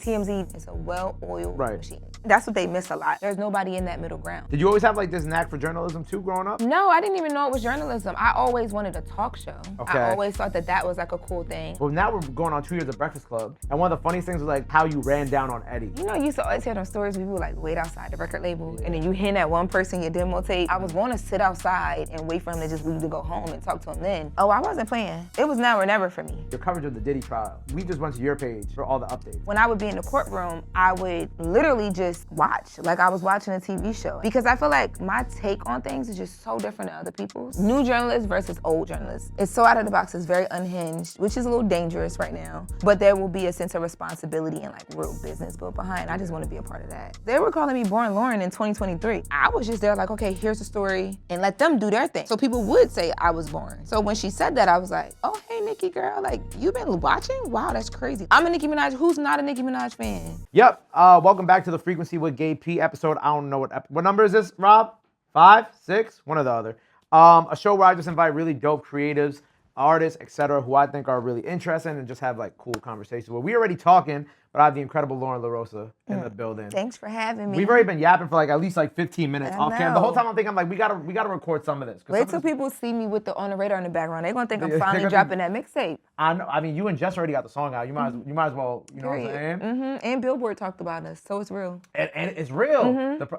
TMZ is a well-oiled machine. That's what they miss a lot. There's nobody in that middle ground. Did you always have like this knack for journalism too growing up? No, I didn't even know it was journalism. I always wanted a talk show. Okay. I always thought that that was like a cool thing. Well, now we're going on 2 years of Breakfast Club. And one of the funniest things was like how you ran down on Eddie. You know, you used to always hear them stories where people would like wait outside the record label and then you hand that one person your demo tape. I was going to sit outside and wait for him to just leave to go home and talk to him then. Oh, I wasn't playing. It was now or never for me. Your coverage of the Diddy trial. We just went to your page for all the updates. When I would be in the courtroom, I would literally just watch, like I was watching a TV show. Because I feel like my take on things is just so different than other people's. New journalists versus old journalists. It's so out of the box, it's very unhinged, which is a little dangerous right now. But there will be a sense of responsibility and like real business built behind. I just want to be a part of that. They were calling me Born Loren in 2023. I was just there like, okay, here's the story, and let them do their thing. So people would say I was born. So when she said that, I was like, oh, hey, Nicki girl, like, you been watching? Wow, that's crazy. I'm a Nicki Minaj. Who's not a Nicki Minaj fan? Yep. Welcome back to the Frequency with Gabe P episode. I don't know what number is this, Rob? 5, 6, one or the other. A show where I just invite really dope creatives, artists, etc., who I think are really interesting and just have like cool conversations. Well, we're already talking, but I have the incredible Loren Lorosa in the building. Thanks for having me. We've already been yapping for like at least like 15 minutes off camera. The whole time I'm thinking, I'm like, we gotta record some of this. Wait till people see me with the On the Radar in the background. They're gonna think I'm finally dropping that mixtape. I know. I mean, you and Jess already got the song out. You might as well, you know what I'm saying? And Billboard talked about us, so it's real. And it's real.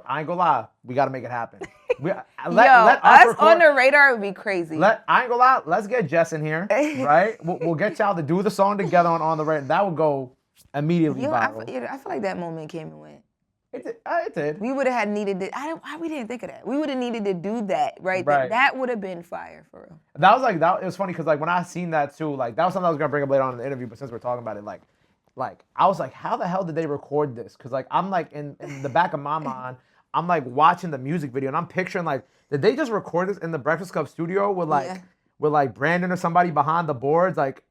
I ain't gonna lie. We gotta make it happen. Let us on the radar would be crazy. I ain't gonna lie. Let's get Jess in here, right? We'll get y'all to do the song together on the radar. That would go immediately viral. I feel like that moment came and went. It did. We would have had needed it. We didn't think of that. We would have needed to do that, right? That would have been fire for real. That was like that. It was funny because like when I seen that too, like that was something I was gonna bring up later on in the interview. But since we're talking about it, like I was like, how the hell did they record this? Because like I'm like in the back of my mind, I'm like watching the music video and I'm picturing like, did they just record this in the Breakfast Club studio with like Brandon or somebody behind the boards, like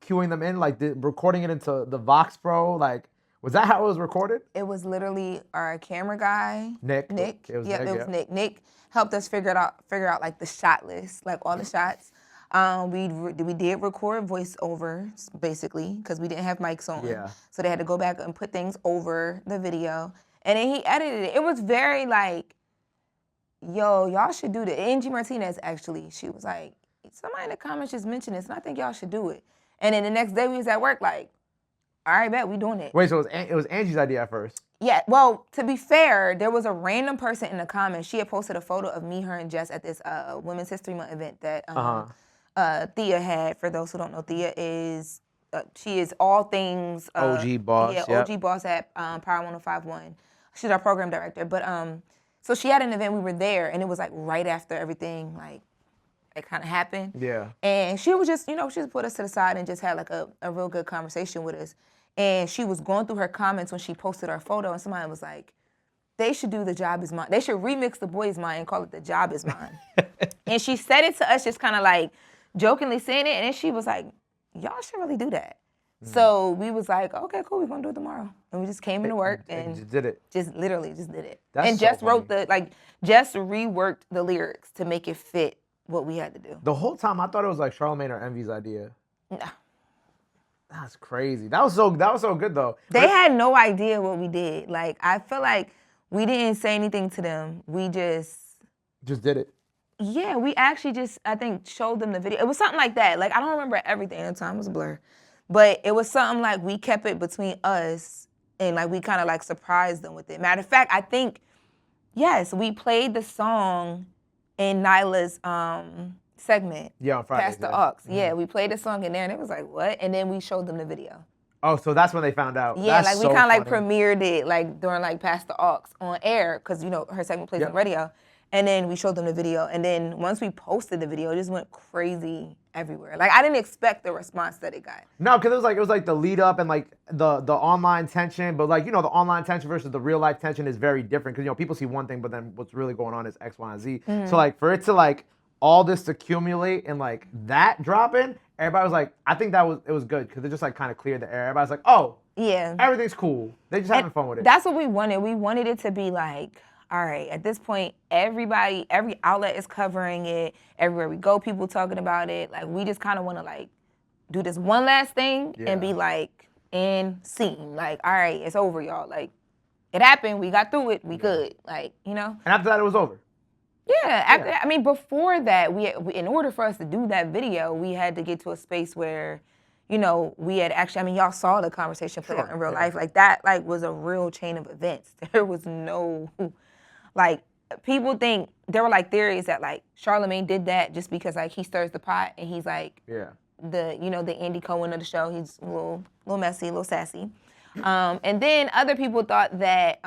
cueing them in, like recording it into the Vox Pro, like. Was that how it was recorded? It was literally our camera guy, Nick. It was Nick. Nick helped us figure out like the shot list, like all the shots. We did record voiceovers basically because we didn't have mics on. Yeah. So they had to go back and put things over the video, and then he edited it. It was very like, yo, y'all should do this. Angie Martinez actually, she was like, somebody in the comments just mentioned this, and I think y'all should do it. And then the next day we was at work like, all right, bet we doing it. Wait, so it was Angie's idea at first? Yeah, well, to be fair, there was a random person in the comments. She had posted a photo of me, her, and Jess at this Women's History Month event that Thea had. For those who don't know, Thea is, she is all things... OG boss. Yeah, OG boss at Power 105.1. She's our program director. But so she had an event, we were there, and it was like right after everything, like, it kind of happened. Yeah. And she was just, she just put us to the side and just had like a real good conversation with us. And she was going through her comments when she posted our photo, and somebody was like, they should do The Job Is Mine. They should remix The Boy Is Mine and call it The Job Is Mine. And she said it to us just kind of like jokingly saying it, and then she was like, y'all should really do that. So we was like, okay, cool, we're going to do it tomorrow. And we just came into work and just did it. Just literally just did it. That's and so just funny. wrote just reworked the lyrics to make it fit what we had to do. The whole time I thought it was like Charlamagne or Envy's idea. No. That's crazy. That was so good though. They had no idea what we did. Like, I feel like we didn't say anything to them. We just did it. Yeah, we actually just, I think, showed them the video. It was something like that. Like, I don't remember everything at the time. It was a blur. But it was something like we kept it between us and like we kind of like surprised them with it. Matter of fact, I think, yes, we played the song in Nyla's segment. Yeah, on Friday. Past the Aux. Yeah, we played the song in there and it was like, what? And then we showed them the video. Oh, so that's when they found out. Yeah, that's like we so kind of like funny. premiered it like during like Past the Aux on air because, her segment plays on radio. And then we showed them the video. And then once we posted the video, it just went crazy everywhere. Like, I didn't expect the response that it got. No, because it was like the lead up and like the online tension. But like, the online tension versus the real life tension is very different. Because, people see one thing, but then what's really going on is X, Y, and Z. So like for it to like all this to accumulate and like that dropping, everybody was like, I think it was good because it just like kind of cleared the air. Everybody's like, oh, yeah, everything's cool. They just having fun with it. That's what we wanted. We wanted it to be like, all right, at this point, every outlet is covering it. Everywhere we go, people talking about it. Like, we just kind of want to like do this one last thing and be like, and scene. Like, all right, it's over, y'all. Like, it happened. We got through it. We good. Like, you know. And after that, it was over. Yeah. After that, I mean, before that, we in order for us to do that video, we had to get to a space where, you know, we had actually. I mean, y'all saw the conversation play out in real life. Like that, like was a real chain of events. There was no, like, people think there were like theories that like Charlamagne did that just because like he stirs the pot and he's like the Andy Cohen of the show. He's a little messy, a little sassy. And then other people thought that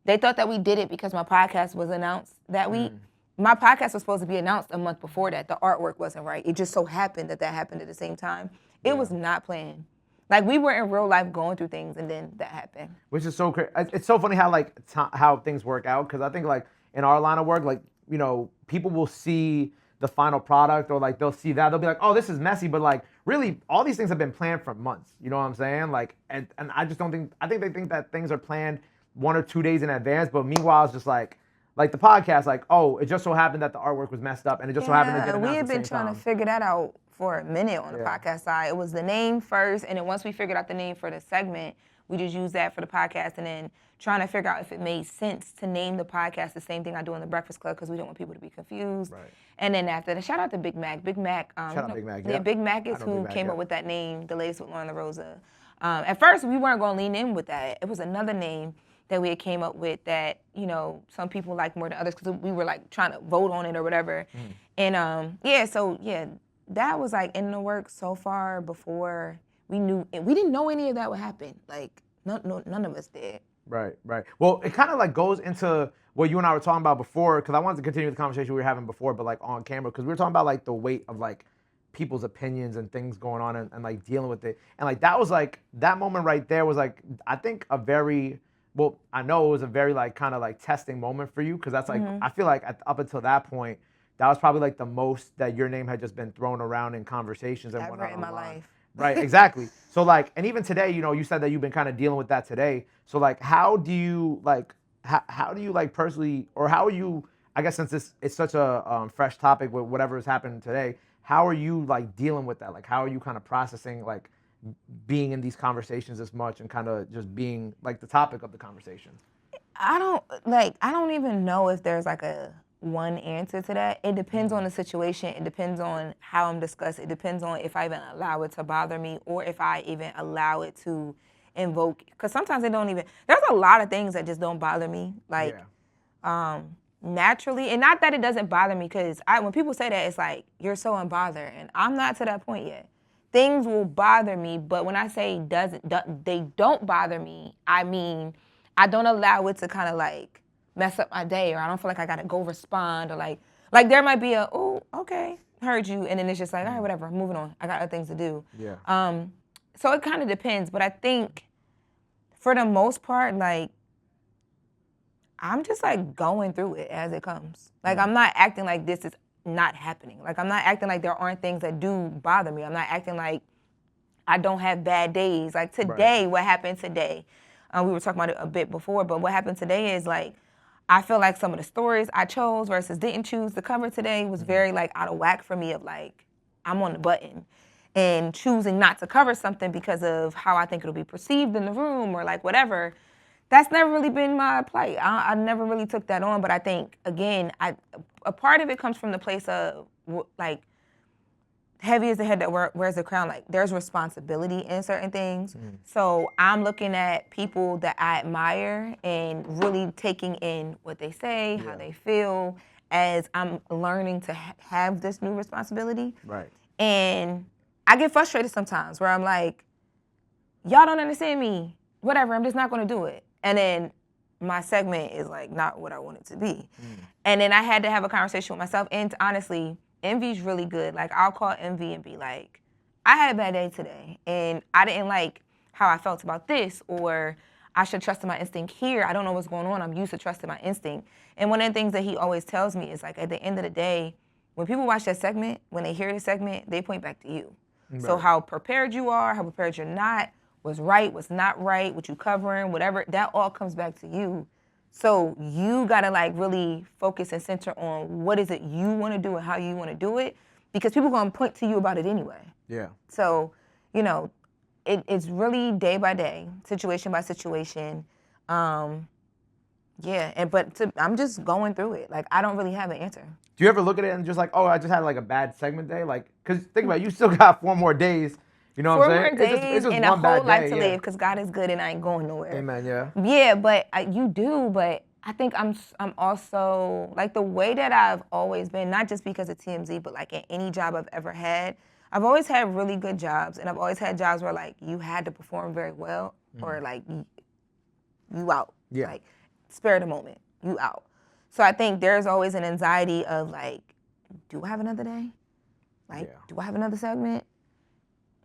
they thought that we did it because my podcast was announced that week. My podcast was supposed to be announced a month before that. The artwork wasn't right. It just so happened that happened at the same time. It was not planned. Like, we were in real life going through things, and then that happened. Which is so crazy. It's so funny how like how things work out, because I think like in our line of work, like, you know, people will see the final product, or like they'll see that, they'll be like, oh, this is messy, but like really all these things have been planned for months. You know what I'm saying? Like, and I just don't think, I think they think that things are planned 1 or 2 days in advance, but meanwhile it's just like the podcast, like, oh, it just so happened that the artwork was messed up, and it just so happened to get announced. We had been trying to figure that out for a minute on the podcast side. It was the name first, and then once we figured out the name for the segment, we just used that for the podcast, and then trying to figure out if it made sense to name the podcast the same thing I do in the Breakfast Club, because we don't want people to be confused. Right. And then after that, shout out to Big Mac. Big Mac. Shout out Big Mac. Yeah, Big Mac is who came up with that name, the latest with Loren Lorosa. At first, we weren't going to lean in with that. It was another name that we had came up with that, you know, some people liked more than others because we were like trying to vote on it or whatever. And that was like in the works so far before we knew. We didn't know any of that would happen. Like none of us did. Right. Well, it kind of like goes into what you and I were talking about before, because I wanted to continue the conversation we were having before, but like on camera, because we were talking about like the weight of like people's opinions and things going on and like dealing with it. And like that was like, that moment right there was like, I think a very, well, I know it was a very like kind of like testing moment for you, because that's like, I feel like up until that point, that was probably like the most that your name had just been thrown around in conversations and whatnot in my life. Right, exactly. So like, and even today, you know, you said that you've been kind of dealing with that today. So like, how do you like personally, or how are you, I guess since it's such a fresh topic with whatever has happened today, how are you like dealing with that? Like, how are you kind of processing like being in these conversations this much and kind of just being like the topic of the conversation? I don't even know if there's like a one answer to that. It depends on the situation. It depends on how I'm discussed. It depends on if I even allow it to bother me, or if I even allow it to invoke, because sometimes it don't even, there's a lot of things that just don't bother me, like naturally. And not that it doesn't bother me, because when people say that, it's like, you're so unbothered, and I'm not to that point yet. Things will bother me, but when I say they don't bother me, I mean I don't allow it to kind of like mess up my day, or I don't feel like I gotta go respond, or like there might be a, oh, okay, heard you, and then it's just like, all right, whatever, moving on. I got other things to do. Yeah. So it kind of depends, but I think for the most part, like, I'm just like going through it as it comes. Like, I'm not acting like this is not happening. Like, I'm not acting like there aren't things that do bother me. I'm not acting like I don't have bad days. Like today, what happened today? We were talking about it a bit before, but what happened today is like, I feel like some of the stories I chose versus didn't choose to cover today was very like out of whack for me, of like, I'm on the button and choosing not to cover something because of how I think it'll be perceived in the room, or like whatever. That's never really been my plight. I never really took that on, but I think, again, a part of it comes from the place of like, heavy is the head that wears the crown. Like, there's responsibility in certain things. So I'm looking at people that I admire and really taking in what they say, how they feel, as I'm learning to have this new responsibility. Right. And I get frustrated sometimes where I'm like, y'all don't understand me. Whatever, I'm just not gonna do it. And then my segment is like not what I want it to be. And then I had to have a conversation with myself. And honestly, Envy's really good. Like, I'll call Envy and be like, I had a bad day today, and I didn't like how I felt about this, or I should trust in my instinct here. I don't know what's going on. I'm used to trusting my instinct. And one of the things that he always tells me is like, at the end of the day, when people watch that segment, when they hear the segment, they point back to you. Right. So how prepared you are, how prepared you're not, what's right, what's not right, what you covering, whatever, that all comes back to you. So you gotta like really focus and center on what is it you wanna do and how you wanna do it, because people gonna point to you about it anyway. Yeah. So, you know, it's really day by day, situation by situation. Yeah, I'm just going through it. Like, I don't really have an answer. Do you ever look at it and just like, oh, I just had like a bad segment day? Like, because think about it, you still got 4 more days. You know what I'm saying? 4 more days it's just and one a bad whole life day, to yeah. live, because God is good and I ain't going nowhere. Amen, yeah. Yeah, but you do, but I think I'm also, like, the way that I've always been, not just because of TMZ, but like in any job I've ever had, I've always had really good jobs, and I've always had jobs where like you had to perform very well, or like you out. Yeah. Like, spare the moment, you out. So I think there's always an anxiety of like, do I have another day? Like, do I have another segment?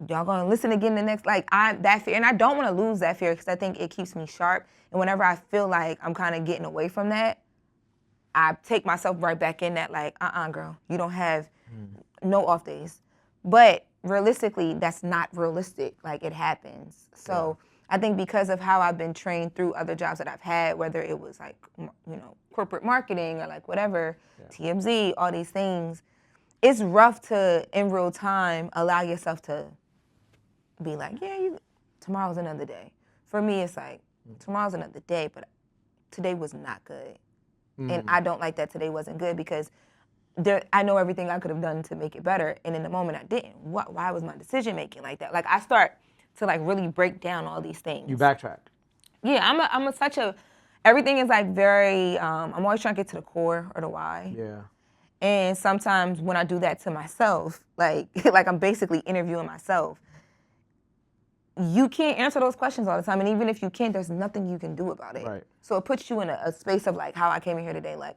Y'all gonna listen again the next, like, that fear, and I don't want to lose that fear because I think it keeps me sharp. And whenever I feel like I'm kind of getting away from that, I take myself right back in that, like, girl, you don't have no off days. But realistically, that's not realistic. Like, it happens. So I think because of how I've been trained through other jobs that I've had, whether it was like, corporate marketing or like whatever, TMZ, all these things, it's rough to, in real time, allow yourself to be like, tomorrow's another day. For me, it's like, tomorrow's another day, but today was not good. And I don't like that today wasn't good, because I know everything I could have done to make it better, and in the moment I didn't. Why was my decision making like that? Like, I start to like really break down all these things. You backtrack. Yeah, I'm such a, everything is like very, I'm always trying to get to the core or the why. Yeah. And sometimes when I do that to myself, like like I'm basically interviewing myself, you can't answer those questions all the time. And even if you can, there's nothing you can do about it. Right. So it puts you in a space of like how I came in here today, like,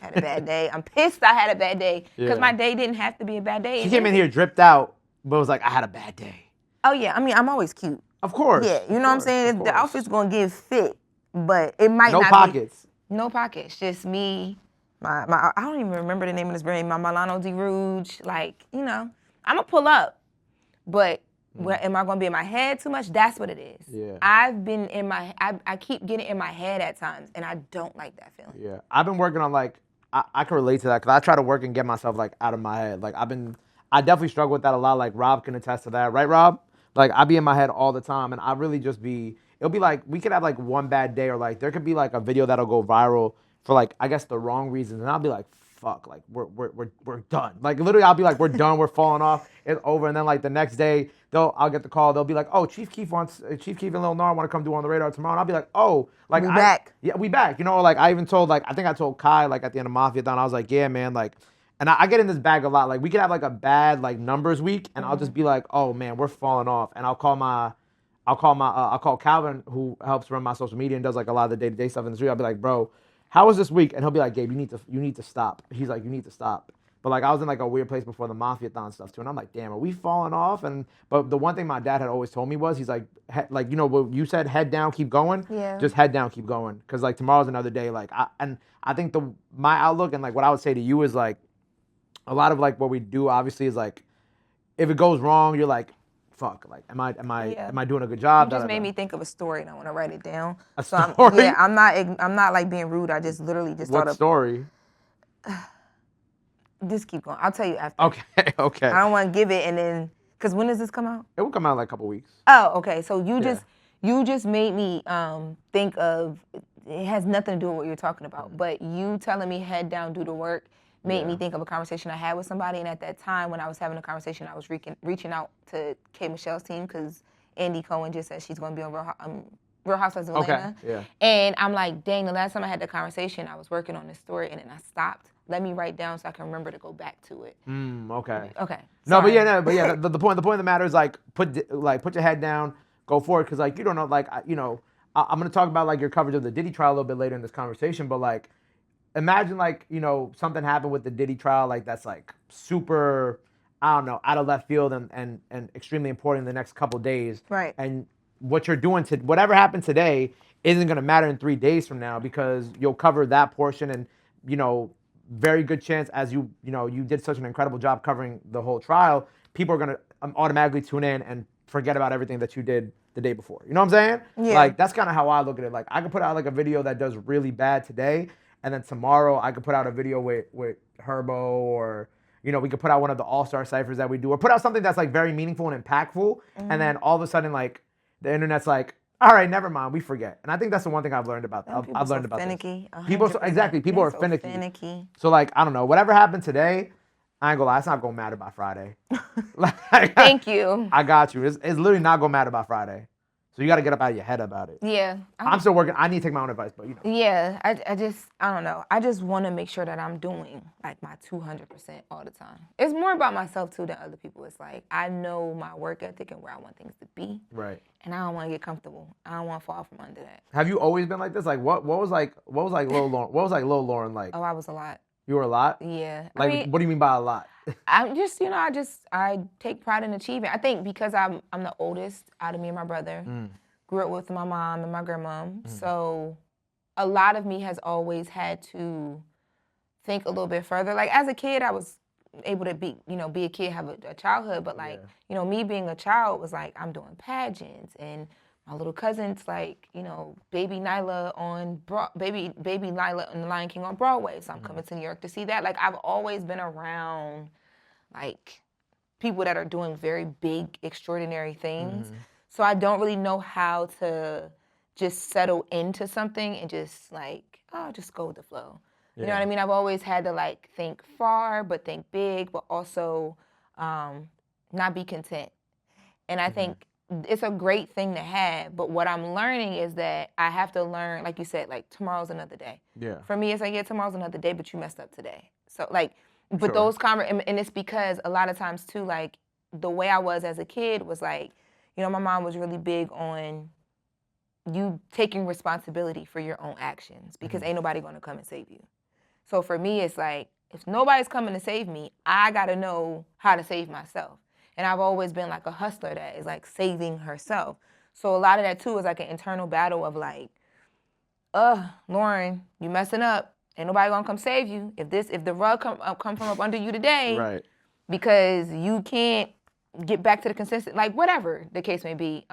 I had a bad day. I'm pissed I had a bad day, because my day didn't have to be a bad day. She came in here dripped out, but was like, I had a bad day. Oh, yeah. I mean, I'm always cute. Of course. Yeah, you know what I'm saying? The outfit's going to give fit, but it might no not pockets. be. No pockets. Just me, my I don't even remember the name of this brand, my Milano Di Rouge. Like, I'm going to pull up, but where am I going to be in my head too much? That's what it is. Yeah. I've been in my, I keep getting in my head at times, and I don't like that feeling. Yeah. I've been working on, like, I can relate to that, because I try to work and get myself, like, out of my head. Like, I definitely struggle with that a lot. Like, Rob can attest to that. Right, Rob? Like, I be in my head all the time, and I really just it'll be like, we could have, like, one bad day, or, like, there could be, like, a video that'll go viral for, like, I guess the wrong reasons, and I'll be like, fuck, like, we're done. Like, literally, I'll be like, we're done, we're falling off, it's over, and then, like, the next day, I'll get the call, they'll be like, oh, Chief Keef and Lil Nar want to come do On the Radar tomorrow, and I'll be like, oh, like, we back. Yeah, we back. Like, I even told, like, I think I told Kai, like, at the end of Mafiation, I was like, yeah, man, like, and I get in this bag a lot. Like, we could have, like, a bad, like, numbers week, and I'll just be like, oh, man, we're falling off, and I'll call Calvin, who helps run my social media and does, like, a lot of the day-to-day stuff in the street. I'll be like, bro, how was this week? And he'll be like, Gabe, you need to stop. He's like, you need to stop. But, like, I was in, like, a weird place before the Mafiathon stuff, too. And I'm like, damn, are we falling off? But the one thing my dad had always told me was, he's like, what you said, head down, keep going? Yeah. Just head down, keep going. Because, like, tomorrow's another day. Like, I think my outlook and, like, what I would say to you is, like, a lot of, like, what we do, obviously, is, like, if it goes wrong, you're like, fuck, like, am I doing a good job? You just made me think of a story, and I want to write it down. A story? I'm not like being rude. I just literally just thought of. What story? Just keep going. I'll tell you after. Okay. I don't want to give it, and then, because when does this come out? It will come out in, like, a couple weeks. Oh, okay. So you just made me think of, it has nothing to do with what you're talking about, but you telling me head down, do the work, made me think of a conversation I had with somebody. And at that time when I was having a conversation, I was reaching out to K. Michelle's team, because Andy Cohen just said she's going to be on Real Housewives of Atlanta. Okay, yeah. And I'm like, dang, the last time I had the conversation, I was working on this story, and then I stopped. Let me write down so I can remember to go back to it. Okay. Okay. No, but yeah, the point of the matter is, like, put your head down, go for it, because, like, you don't know, like, I'm going to talk about, like, your coverage of the Diddy trial a little bit later in this conversation, but, like, imagine, like, something happened with the Diddy trial, like, that's, like, super, I don't know, out of left field and extremely important in the next couple days. Right. And what you're doing whatever happened today isn't going to matter in 3 days from now, because you'll cover that portion, and, very good chance, as you did such an incredible job covering the whole trial, people are going to automatically tune in and forget about everything that you did the day before. You know what I'm saying? Yeah. Like, that's kind of how I look at it. Like, I could put out, like, a video that does really bad today, and then tomorrow I could put out a video with Herbo or, you know, we could put out one of the all-star ciphers that we do, or put out something that's like very meaningful and impactful, and then all of a sudden like the internet's like, all right, never mind, we forget. And I think that's the one thing I've learned about. I've learned about finicky, this. People, people are so finicky. So like, I don't know, whatever happened today, I ain't gonna lie, it's not gonna matter by Friday. Like, thank you. I got you. It's literally not gonna matter by Friday. So you got to get up out of your head about it. Yeah. I'm still working. I need to take my own advice, but you know. Yeah, I don't know. I just want to make sure that I'm doing like my 200% all the time. It's more about myself too than other people. It's like I know my work ethic and where I want things to be. Right. And I don't want to get comfortable. I don't want to fall from under that. Have you always been like this? Like what was like Lil Lauren? What was like Lil Lauren like? Oh, I was a lot. You were a lot? Yeah. Like, I mean, what do you mean by a lot? I'm just, I take pride in achieving. I think because I'm the oldest out of me and my brother. Grew up with my mom and my grandmom. So a lot of me has always had to think a little bit further. Like as a kid, I was able to be a kid, have a childhood. But like, me being a child was like, I'm doing pageants and my little cousin's like, baby Nyla baby Nyla and the Lion King on Broadway. So I'm coming to New York to see that. Like I've always been around like people that are doing very big, extraordinary things. So I don't really know how to just settle into something and just like, just go with the flow. You know what I mean? I've always had to like think far, but think big, but also not be content. And I think it's a great thing to have, but what I'm learning is that I have to learn, like you said, like tomorrow's another day. Yeah. For me, it's like, tomorrow's another day, but you messed up today. So like, but those and it's because a lot of times too, like the way I was as a kid was like, my mom was really big on you taking responsibility for your own actions because ain't nobody going to come and save you. So for me, it's like, if nobody's coming to save me, I got to know how to save myself. And I've always been like a hustler that is like saving herself. So a lot of that too is like an internal battle of like, Loren, you messing up. Ain't nobody going to come save you. If the rug come from up under you today, right? Because you can't get back to the consistent, like whatever the case may be.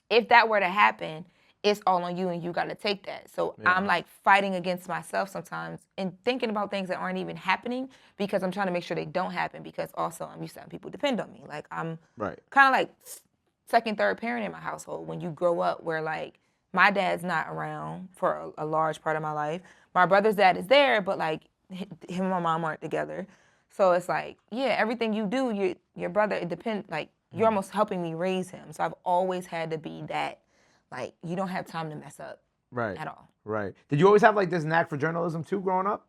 If that were to happen, it's all on you and you got to take that. So I'm like fighting against myself sometimes and thinking about things that aren't even happening because I'm trying to make sure they don't happen because also I'm used to having people depend on me. Like I'm kind of like second, third parent in my household when you grow up where like my dad's not around for a large part of my life. My brother's dad is there, but like him and my mom aren't together. So it's like, everything you do, your brother, it depends, like, you're almost helping me raise him. So I've always had to be that, like, you don't have time to mess up at all. Right. Did you always have, like, this knack for journalism, too, growing up?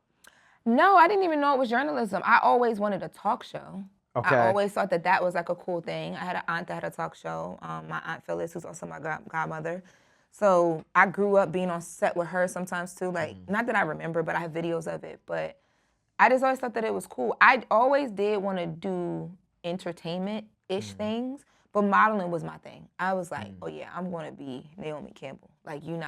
No, I didn't even know it was journalism. I always wanted a talk show. Okay. I always thought that was, like, a cool thing. I had an aunt that had a talk show, my Aunt Phyllis, who's also my godmother. So I grew up being on set with her sometimes, too. Like, not that I remember, but I have videos of it. But I just always thought that it was cool. I always did want to do entertainment-ish things, but modeling was my thing. I was like, I'm going to be Naomi Campbell. Like, you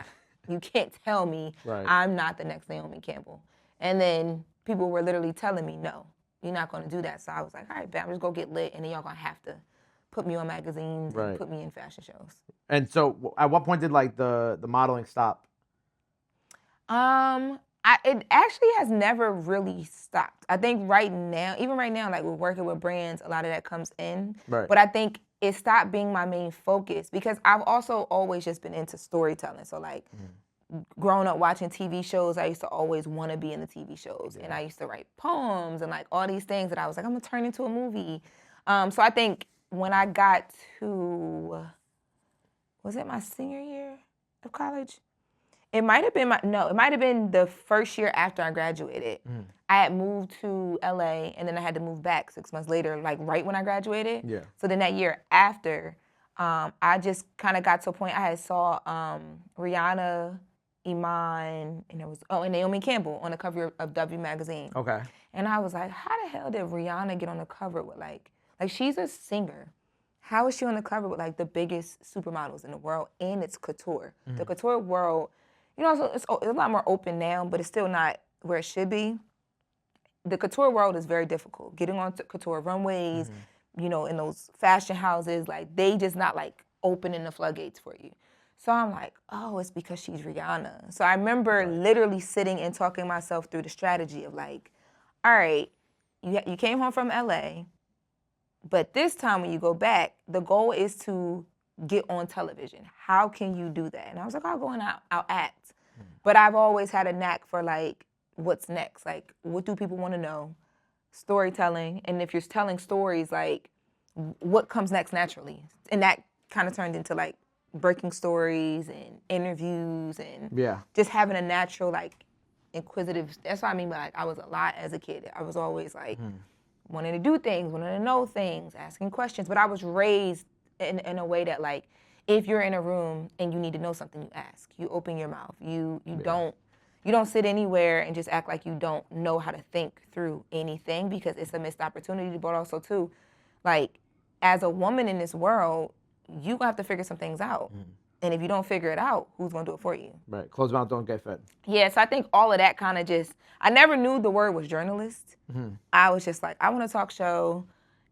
can't tell me I'm not the next Naomi Campbell. And then people were literally telling me, no, you're not going to do that. So I was like, all right, bet, I'm just going to get lit, and then y'all going to have to put me on magazines and put me in fashion shows. And so at what point did, like, the modeling stop? It actually has never really stopped. I think even right now, like we're working with brands, a lot of that comes in. Right. But I think it stopped being my main focus because I've also always just been into storytelling. So like growing up watching TV shows, I used to always want to be in the TV shows. And I used to write poems and like all these things that I was like, I'm going to turn into a movie. So I think when I got to, was it my senior year of college? It might have been the first year after I graduated. I had moved to LA and then I had to move back 6 months later, like right when I graduated. Yeah. So then that year after, I just kind of got to a point I had saw Rihanna, Iman, and Naomi Campbell on the cover of W magazine. Okay. And I was like, how the hell did Rihanna get on the cover with like she's a singer. How is she on the cover with like the biggest supermodels in the world and it's couture? The couture world, it's a lot more open now, but it's still not where it should be. The couture world is very difficult. Getting on couture runways, in those fashion houses, like they just not like opening the floodgates for you. So I'm like, oh, it's because she's Rihanna. So I remember literally sitting and talking myself through the strategy of like, all right, you came home from LA, but this time when you go back, the goal is to get on television. How can you do that? And I was like, I'll go and I'll act. But I've always had a knack for like, what's next? Like, what do people want to know? Storytelling. And if you're telling stories, like, what comes next naturally? And that kind of turned into like breaking stories and interviews and just having a natural, like, inquisitive. That's what I mean by like, I was a lot as a kid. I was always like, wanting to do things, wanting to know things, asking questions. But I was raised in a way that, like, if you're in a room and you need to know something, you ask. You open your mouth. You don't sit anywhere and just act like you don't know how to think through anything, because it's a missed opportunity. But also too, like, as a woman in this world, you gonna have to figure some things out. And if you don't figure it out, who's gonna do it for you? Right. Closed mouth don't get fed. Yeah, so I think all of that kind of just, I never knew the word was journalist. I was just like, I want a talk show,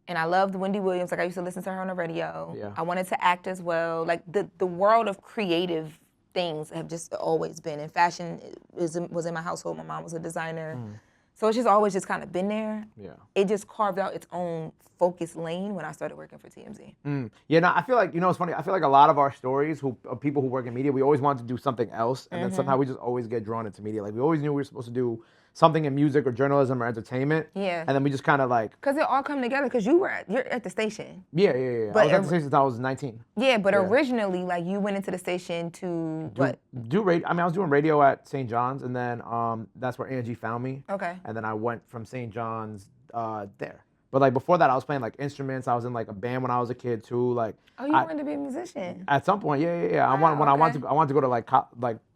and I loved Wendy Williams. Like, I used to listen to her on the radio. Yeah. I wanted to act as well. Like, the world of creative things have just always been. And fashion was in my household. My mom was a designer. So it's just always just kind of been there. Yeah. It just carved out its own focus lane when I started working for TMZ. Yeah, no, I feel like, it's funny. I feel like a lot of our stories, of people who work in media, we always want to do something else. And then somehow we just always get drawn into media. Like, we always knew we were supposed to do something in music or journalism or entertainment. Yeah. And then we just kind of like. Because it all come together, because you're at the station. Yeah. But I was at the station since I was 19. Yeah, but originally, like, you went into the station to do radio. I mean, I was doing radio at St. John's, and then that's where Angie found me. Okay. And then I went from St. John's there. But like before that, I was playing like instruments. I was in like a band when I was a kid too. Like, oh, you wanted to be a musician? At some point, yeah. Wow, I wanted to go to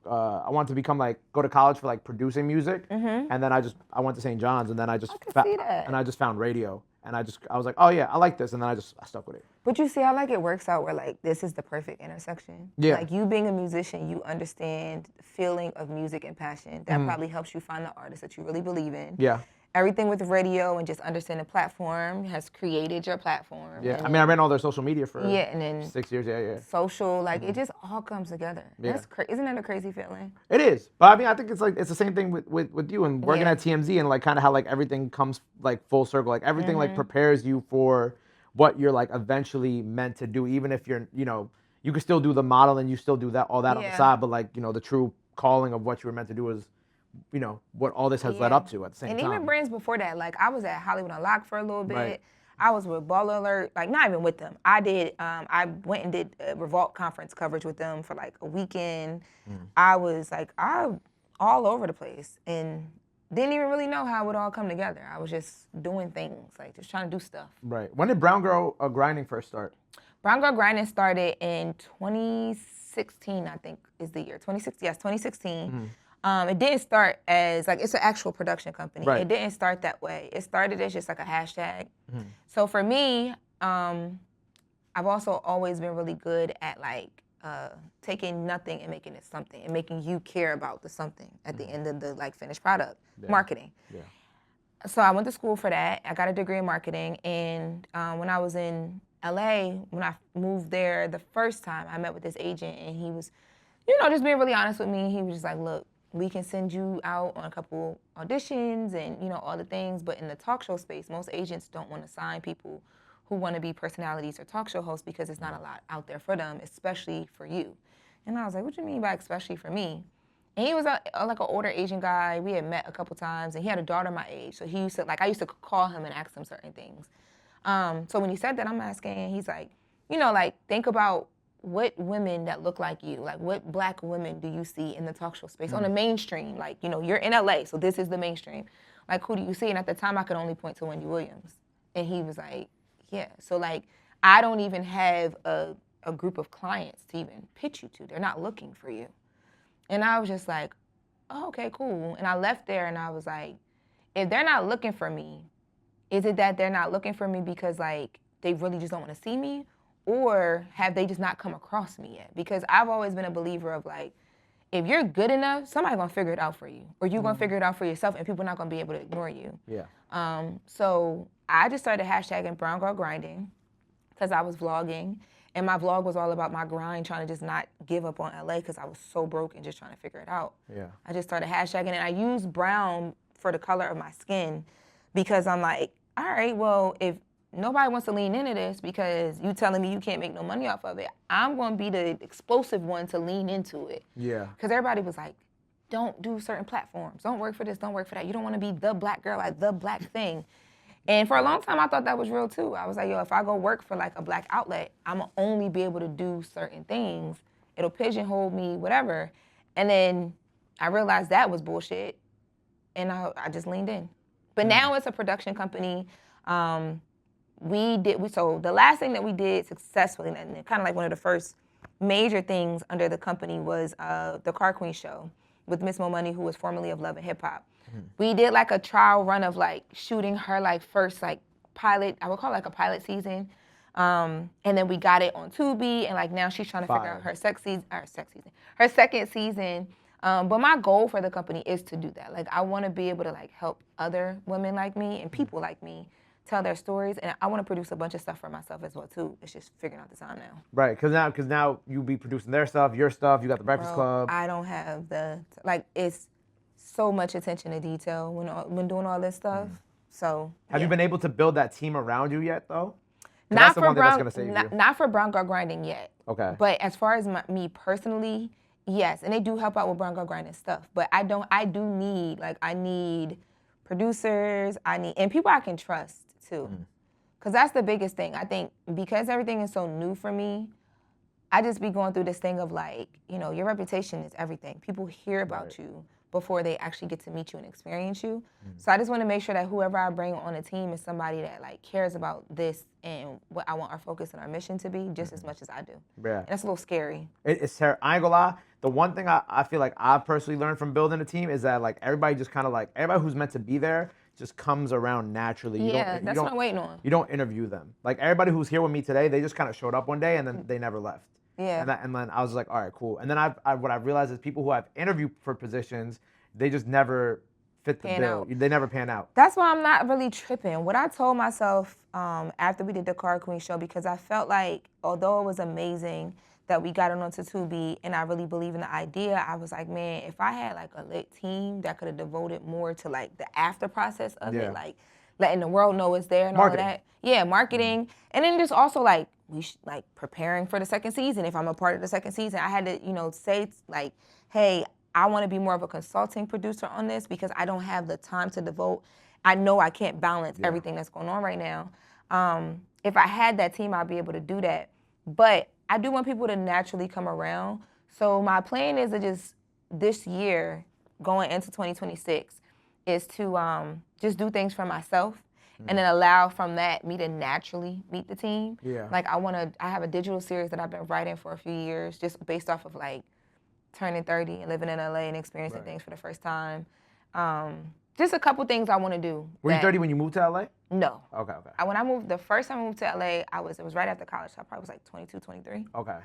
I wanted to become like go to college for like producing music. And then I went to St. John's, and then I just found radio, and I was like, oh yeah, I like this, and then I stuck with it. But you see, I like it works out where like this is the perfect intersection. Yeah. Like, you being a musician, you understand the feeling of music and passion. That probably helps you find the artist that you really believe in. Yeah. Everything with radio and just understanding the platform has created your platform. Yeah, I mean, I ran all their social media for and then 6 years. Yeah. Social, like, it just all comes together. Yeah. That's isn't that a crazy feeling? It is, but I mean, I think it's the same thing with you and working at TMZ, and like kind of how like everything comes like full circle. Like, everything like prepares you for what you're like eventually meant to do, even if you're, you can still do the model and you still do all that on the side, but like, the true calling of what you were meant to do is, what all this has led up to at the same time. And even brands before that, like, I was at Hollywood Unlocked for a little bit. Right. I was with Baller Alert, like, not even with them. I went and did a Revolt conference coverage with them for like a weekend. I was like, all over the place, and didn't even really know how it would all come together. I was just doing things, like just trying to do stuff. Right. When did Brown Girl Grinding first start? Brown Girl Grinding started in 2016, I think is the year. 2016. It didn't start as, like, it's an actual production company. Right. It didn't start that way. It started as just like a hashtag. So for me, I've also always been really good at like taking nothing and making it something, and making you care about the something at the end of the like finished product, marketing. Yeah. So I went to school for that. I got a degree in marketing, and when I was in LA, when I moved there the first time, I met with this agent, and he was, just being really honest with me. He was just like, look, we can send you out on a couple auditions and, all the things. But in the talk show space, most agents don't want to sign people who want to be personalities or talk show hosts, because it's not a lot out there for them, especially for you. And I was like, what do you mean by especially for me? And he was like an older Asian guy. We had met a couple times, and he had a daughter my age. So he used to, like, I used to call him and ask him certain things. So when he said that, I'm asking, he's like, think about what women that look like you, like what black women do you see in the talk show space on the mainstream? Like, you're in LA, so this is the mainstream. Like, who do you see? And at the time, I could only point to Wendy Williams. And he was like, yeah. So, like, I don't even have a group of clients to even pitch you to. They're not looking for you. And I was just like, oh, okay, cool. And I left there, and I was like, if they're not looking for me, is it that they're not looking for me because, like, they really just don't want to see me? Or have they just not come across me yet? Because I've always been a believer of, like, if you're good enough, somebody's going to figure it out for you. Or you're going to figure it out for yourself, and people are not going to be able to ignore you. Yeah. So I just started hashtagging Brown Girl Grinding because I was vlogging. And my vlog was all about my grind, trying to just not give up on LA because I was so broke and just trying to figure it out. Yeah. I just started hashtagging, and I used brown for the color of my skin because I'm like, all right, well, if nobody wants to lean into this because you telling me you can't make no money off of it, I'm going to be the explosive one to lean into it. Yeah. Because everybody was like, don't do certain platforms. Don't work for this. Don't work for that. You don't want to be the black girl at the black thing. And for a long time, I thought that was real too. I was like, yo, if I go work for like a black outlet, I'm going to only be able to do certain things. It'll pigeonhole me, whatever. And then I realized that was bullshit. And I just leaned in. But now it's a production company. So the last thing that we did successfully, and kind of like one of the first major things under the company was the Car Queen show with Miss Mo Money, who was formerly of Love and Hip Hop. We did like a trial run of like shooting her like first like pilot, I would call it like a pilot season. And then we got it on Tubi, and like now she's trying to figure out her second season. But my goal for the company is to do that. Like I want to be able to like help other women like me and people like me tell their stories, and I want to produce a bunch of stuff for myself as well too. It's just figuring out the time now. Right, because now you be producing their stuff, your stuff. You got the Breakfast Club. I don't have it's so much attention to detail when doing all this stuff. So have you been able to build that team around you yet though? Not for brown girl grinding yet. Okay. But as far as me personally, yes, and they do help out with brown girl grinding stuff. But I need producers. And people I can trust too, because that's the biggest thing. I think because everything is so new for me, I just be going through this thing of like, your reputation is everything. People hear about you before they actually get to meet you and experience you. So I just want to make sure that whoever I bring on a team is somebody that like cares about this and what I want our focus and our mission to be just as much as I do. Yeah. And that's a little scary. It's terrible. I ain't gonna lie. The one thing I feel like I've personally learned from building a team is that like everybody just kind of like, everybody who's meant to be there just comes around naturally. That's what I'm waiting on. You don't interview them. Like everybody who's here with me today, they just kind of showed up one day and then they never left. Yeah. And then I was like, all right, cool. And then what I've realized is people who I've interviewed for positions, they just never fit the bill. They never pan out. That's why I'm not really tripping. What I told myself after we did the Car Queen show, because I felt like although it was amazing that we got it onto Tubi and I really believe in the idea, I was like, man, if I had like a lit team that could have devoted more to like the after process of it, like letting the world know it's there and all of that. Yeah, marketing. And then just also like preparing for the second season. If I'm a part of the second season, I had to, say like, hey, I want to be more of a consulting producer on this because I don't have the time to devote. I know I can't balance everything that's going on right now. If I had that team, I'd be able to do that. But I do want people to naturally come around. So my plan is to just this year, going into 2026, is to just do things for myself and then allow from that me to naturally meet the team. Yeah. Like I have a digital series that I've been writing for a few years just based off of like turning 30 and living in LA and experiencing things for the first time. Just a couple things I want to do. Were you 30 when you moved to LA? No. Okay. The first time I moved to LA, it was right after college. So I probably was like 22, 23. Okay.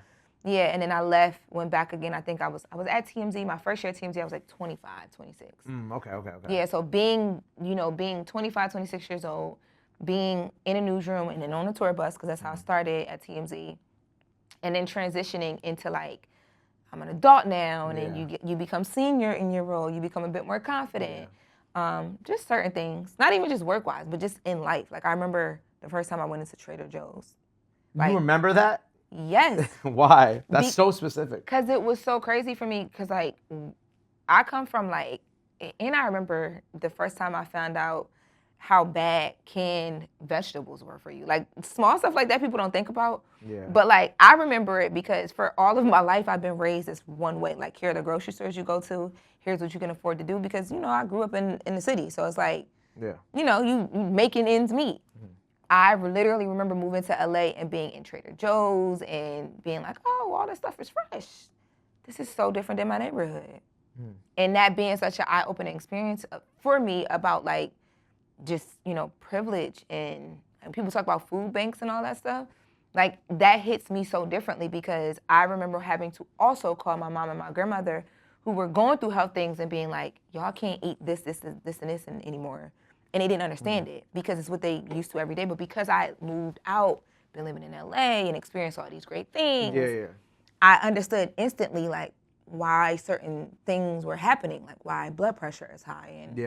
Yeah, and then I left, went back again. I think I was at TMZ. My first year at TMZ, I was like 25, 26. Okay. Yeah, so being 25, 26 years old, being in a newsroom and then on a tour bus, because that's how I started at TMZ, and then transitioning into like, I'm an adult now, and then you become senior in your role. You become a bit more confident. Just certain things, not even just work-wise, but just in life. Like I remember the first time I went into Trader Joe's. You remember that? Yes. Why? That's so specific. Because it was so crazy for me. Because like, I come from like, and I remember the first time I found out how bad canned vegetables were for you. Like small stuff like that people don't think about. Yeah. But like I remember it because for all of my life I've been raised this one way. Like here are the grocery stores you go to. Here's what you can afford to do because I grew up in the city. So it's like, you making ends meet. I literally remember moving to LA and being in Trader Joe's and being like, oh, all this stuff is fresh. This is so different than my neighborhood. And that being such an eye-opening experience for me about like just, privilege and people talk about food banks and all that stuff. Like that hits me so differently because I remember having to also call my mom and my grandmother who were going through health things and being like, y'all can't eat this anymore. And they didn't understand it because it's what they used to every day. But because I moved out, been living in LA and experienced all these great things, I understood instantly like why certain things were happening, like why blood pressure is high and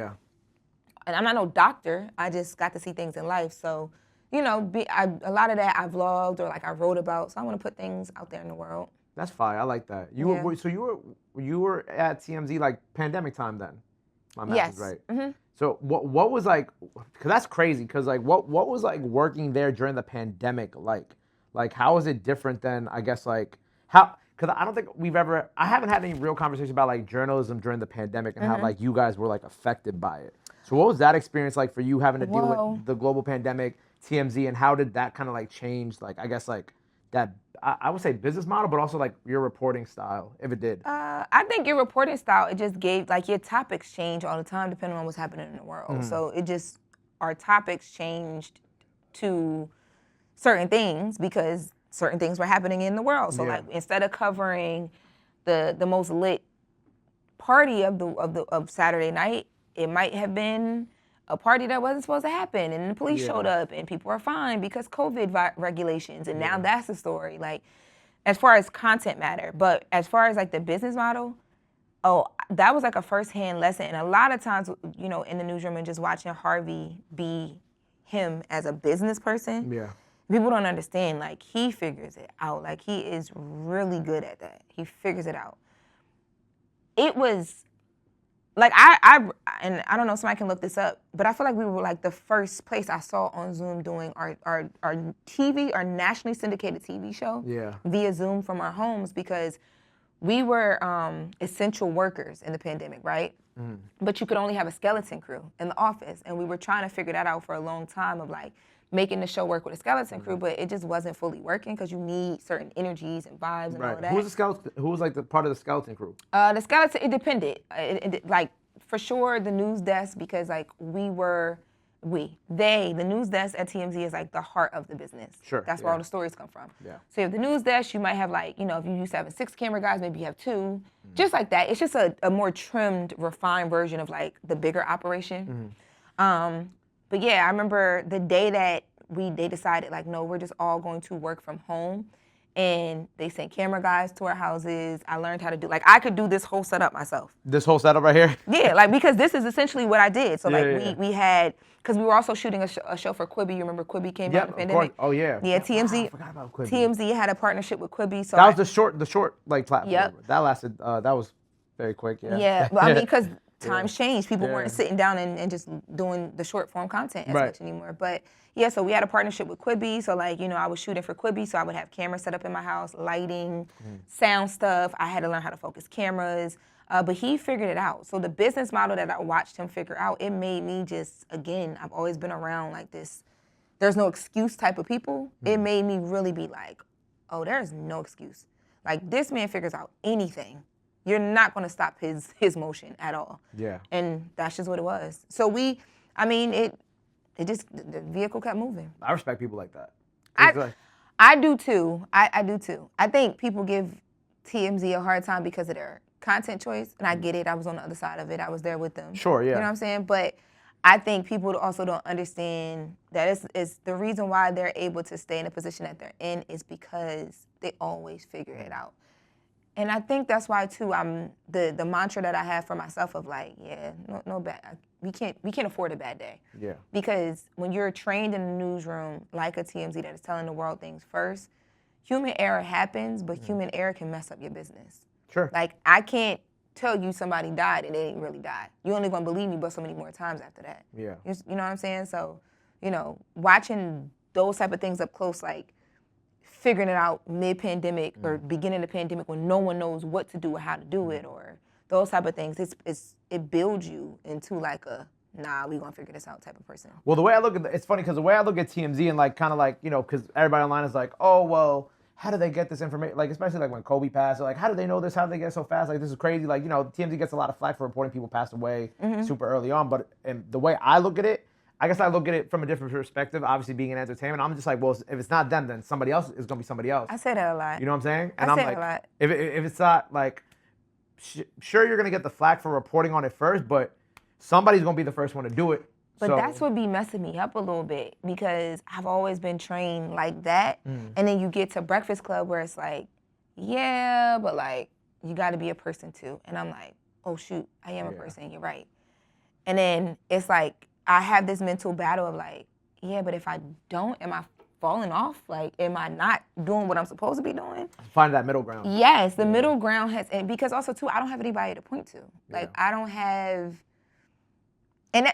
and I'm not no doctor. I just got to see things in life. So, you know, a lot of that I vlogged or like I wrote about. So I want to put things out there in the world. That's fire. I like that. You were so you were at TMZ like pandemic time then. My math is right. Mm-hmm. So what was like? Because that's crazy. Because like what was like working there during the pandemic like? Like how is it different than I guess like how? Because I don't think I haven't had any real conversation about like journalism during the pandemic and how like you guys were like affected by it. So what was that experience like for you having to deal with the global pandemic, TMZ, and how did that kind of like change like I guess like that I would say business model, but also like your reporting style, if it did? I think your reporting style, it just gave like your topics change all the time depending on what's happening in the world. So it just our topics changed to certain things because certain things were happening in the world. So like instead of covering the most lit party of Saturday night, it might have been a party that wasn't supposed to happen, and the police showed up, and people were fined because COVID regulations, and now that's the story. Like, as far as content matter, but as far as like the business model, that was like a firsthand lesson. And a lot of times, you know, in the newsroom and just watching Harvey be him as a business person, people don't understand. Like, he figures it out. Like, he is really good at that. He figures it out. It was like and I don't know, somebody can look this up, but I feel like we were like the first place I saw on Zoom doing our TV, our nationally syndicated TV show via Zoom from our homes, because we were essential workers in the pandemic, right? But you could only have a skeleton crew in the office, and we were trying to figure that out for a long time of like making the show work with a skeleton crew, but it just wasn't fully working because you need certain energies and vibes and all of that. Who was the skeleton? Who was like the part of the skeleton crew? The skeleton, it depended. Like for sure the news desk, because like the news desk at TMZ is like the heart of the business. Sure. That's where all the stories come from. Yeah. So you have the news desk, you might have like, you know, if you used to have 6 camera guys, maybe you have 2. Just like that. It's just a more trimmed, refined version of like the bigger operation. But yeah, I remember the day that they decided like, no, we're just all going to work from home. And they sent camera guys to our houses. I learned how to do, like, I could do this whole setup myself. This whole setup right here? Yeah, like, because this is essentially what I did. So we had, because we were also shooting a show for Quibi. You remember Quibi came out in the pandemic? Oh yeah. Yeah, TMZ. I forgot about Quibi. TMZ had a partnership with Quibi. So that was the short like platform. Yep. That lasted. That was very quick. Yeah. Yeah, but I mean, because times changed. People weren't sitting down and just doing the short form content as much anymore. But yeah, so we had a partnership with Quibi. So like, you know, I was shooting for Quibi, so I would have cameras set up in my house, lighting, sound stuff. I had to learn how to focus cameras. But he figured it out. So the business model that I watched him figure out, it made me just, again, I've always been around like this, there's no excuse type of people. It made me really be like, oh, there's no excuse. Like, this man figures out anything. You're not going to stop his motion at all. Yeah. And that's just what it was. So the vehicle kept moving. I respect people like that. I do too. I do too. I think people give TMZ a hard time because of their content choice, and I get it. I was on the other side of it. I was there with them. Sure, yeah. You know what I'm saying? But I think people also don't understand that it's the reason why they're able to stay in the position that they're in is because they always figure it out. And I think that's why too. I'm the mantra that I have for myself of like, no bad. We can't afford a bad day. Yeah. Because when you're trained in a newsroom like a TMZ that is telling the world things first, human error happens, but human error can mess up your business. Sure. Like, I can't tell you somebody died and they didn't really die. You're only gonna believe me but so many more times after that. Yeah. You know what I'm saying? So, you know, watching those type of things up close, like figuring it out mid-pandemic or beginning of the pandemic when no one knows what to do or how to do it, or those type of things, it builds you into like a, nah, we gonna figure this out type of person. Well, the way I look at it's funny because the way I look at TMZ and like kind of like, you know, because everybody online is like, oh, well, how do they get this information? Like, especially like when Kobe passed, they're like, how do they know this? How do they get so fast? Like, this is crazy. Like, you know, TMZ gets a lot of flack for reporting people passed away super early on. But and the way I look at it, I guess I look at it from a different perspective, obviously being in entertainment. I'm just like, well, if it's not them, then somebody else is going to be somebody else. I say that a lot. You know what I'm saying? And I I'm say like, that a lot. If it's not like, sure, you're going to get the flack for reporting on it first, but somebody's going to be the first one to do it. But that's what be messing me up a little bit because I've always been trained like that. And then you get to Breakfast Club where it's like, yeah, but like, you got to be a person too. And I'm like, oh shoot, I am a person, you're right. And then it's like, I have this mental battle of like, yeah, but if I don't, am I falling off? Like, am I not doing what I'm supposed to be doing? Find that middle ground. Yes, the middle ground has, and because also too, I don't have anybody to point to. Like, I don't have, and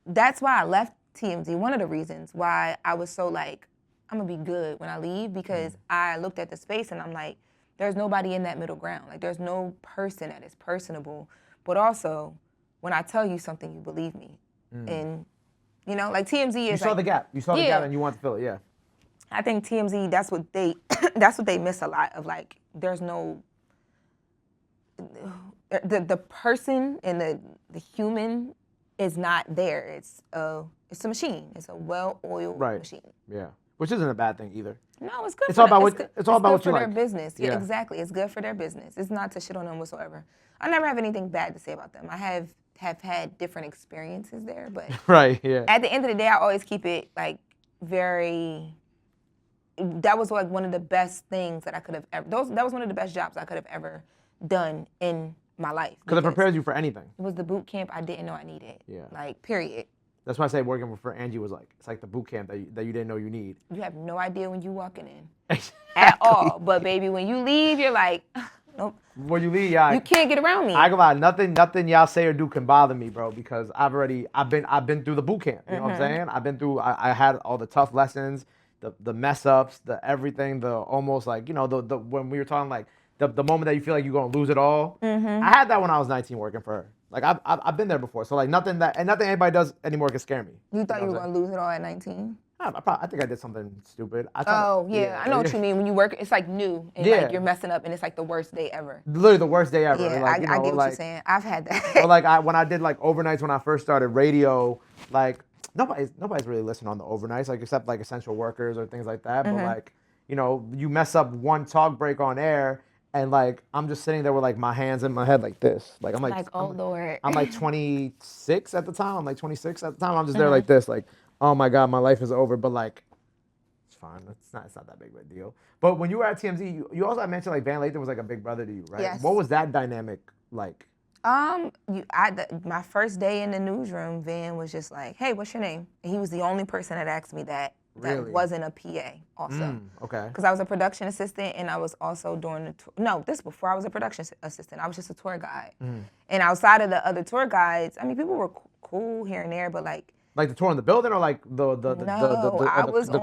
that's why I left TMZ. One of the reasons why I was so like, I'm gonna be good when I leave, because I looked at the space and I'm like, there's nobody in that middle ground. Like, there's no person that is personable, but also when I tell you something, you believe me. And you know, like TMZ is You saw the gap. You saw the gap and you want to fill it. Yeah. I think TMZ, that's what they that's what they miss a lot of. Like, there's no the person and the human is not there. It's a machine. It's a well-oiled machine. Yeah. Which isn't a bad thing either. No, it's good. It's all about what it's all about what you like. like. Their business. Yeah, exactly. It's good for their business. It's not to shit on them whatsoever. I never have anything bad to say about them. I have had different experiences there, but at the end of the day, I always keep it like very. That was like one of the best things that I could have ever. That was one of the best jobs I could have ever done in my life. Because it prepares you for anything. It was the boot camp I didn't know I needed. Yeah. Like, period. That's why I say working for Angie was like, it's like the boot camp that you didn't know you need. You have no idea when you walking in. At all. But baby, when you leave, you're like, nope. When you leave, yeah. You can't get around me. I go out. Nothing y'all say or do can bother me, bro, because I've been through the boot camp. You know what I'm saying? I've been through, I had all the tough lessons, the mess ups, the everything, the almost like, you know, the when we were talking like the moment that you feel like you're gonna lose it all. I had that when I was 19 working for her. Like I've been there before, so like nothing anybody does anymore can scare me. You thought you were gonna lose it all at 19? I think I did something stupid. I know what you mean. When you work, it's like new and like you're messing up, and it's like the worst day ever. Literally the worst day ever. Yeah, like, I get what you're saying. I've had that. Or like when I did like overnights when I first started radio, like nobody's really listening on the overnights, like except like essential workers or things like that. But like, you know, you mess up one talk break on air. And like I'm just sitting there with like my hands in my head like this. Like I'm like oh Lord. I'm like 26 at the time. I'm like 26 at the time. I'm just there like this, like, oh my God, my life is over. But like, it's fine. It's not that big of a deal. But when you were at TMZ, you also mentioned like Van Lathan was like a big brother to you, right? Yes. What was that dynamic like? My first day in the newsroom, Van was just like, "Hey, what's your name?" And he was the only person that asked me that. That wasn't a PA also. Okay. Because I was a production assistant and I was also doing the tour. No, this before I was a production assistant. I was just a tour guide. And outside of the other tour guides, I mean, people were cool here and there, but like the tour in the building or like the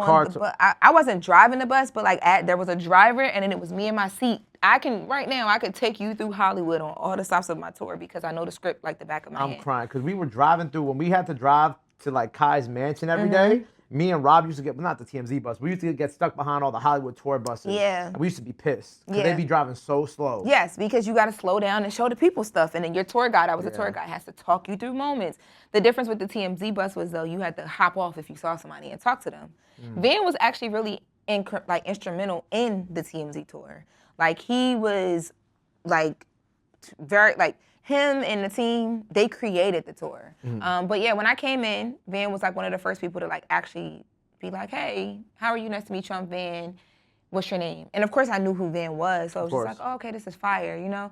car? I wasn't driving the bus, but like there was a driver and then it was me in my seat. I could take you through Hollywood on all the stops of my tour because I know the script like the back of my hand. I'm crying because we were driving through when we had to drive to like Kai's mansion every day. Me and Rob used to not the TMZ bus, we used to get stuck behind all the Hollywood tour buses. Yeah. And we used to be pissed because they'd be driving so slow. Yes, because you got to slow down and show the people stuff. And then your tour guide, I was a tour guide, has to talk you through moments. The difference with the TMZ bus was, though, you had to hop off if you saw somebody and talk to them. Van was actually really instrumental in the TMZ tour. Like, he was, like, very, like, him and the team, they created the tour. But yeah, when I came in, Van was like one of the first people to like actually be like, "Hey, how are you? Nice to meet you. I'm Van. What's your name?" And of course I knew who Van was, so I was just like, "Oh, okay, this is fire," you know?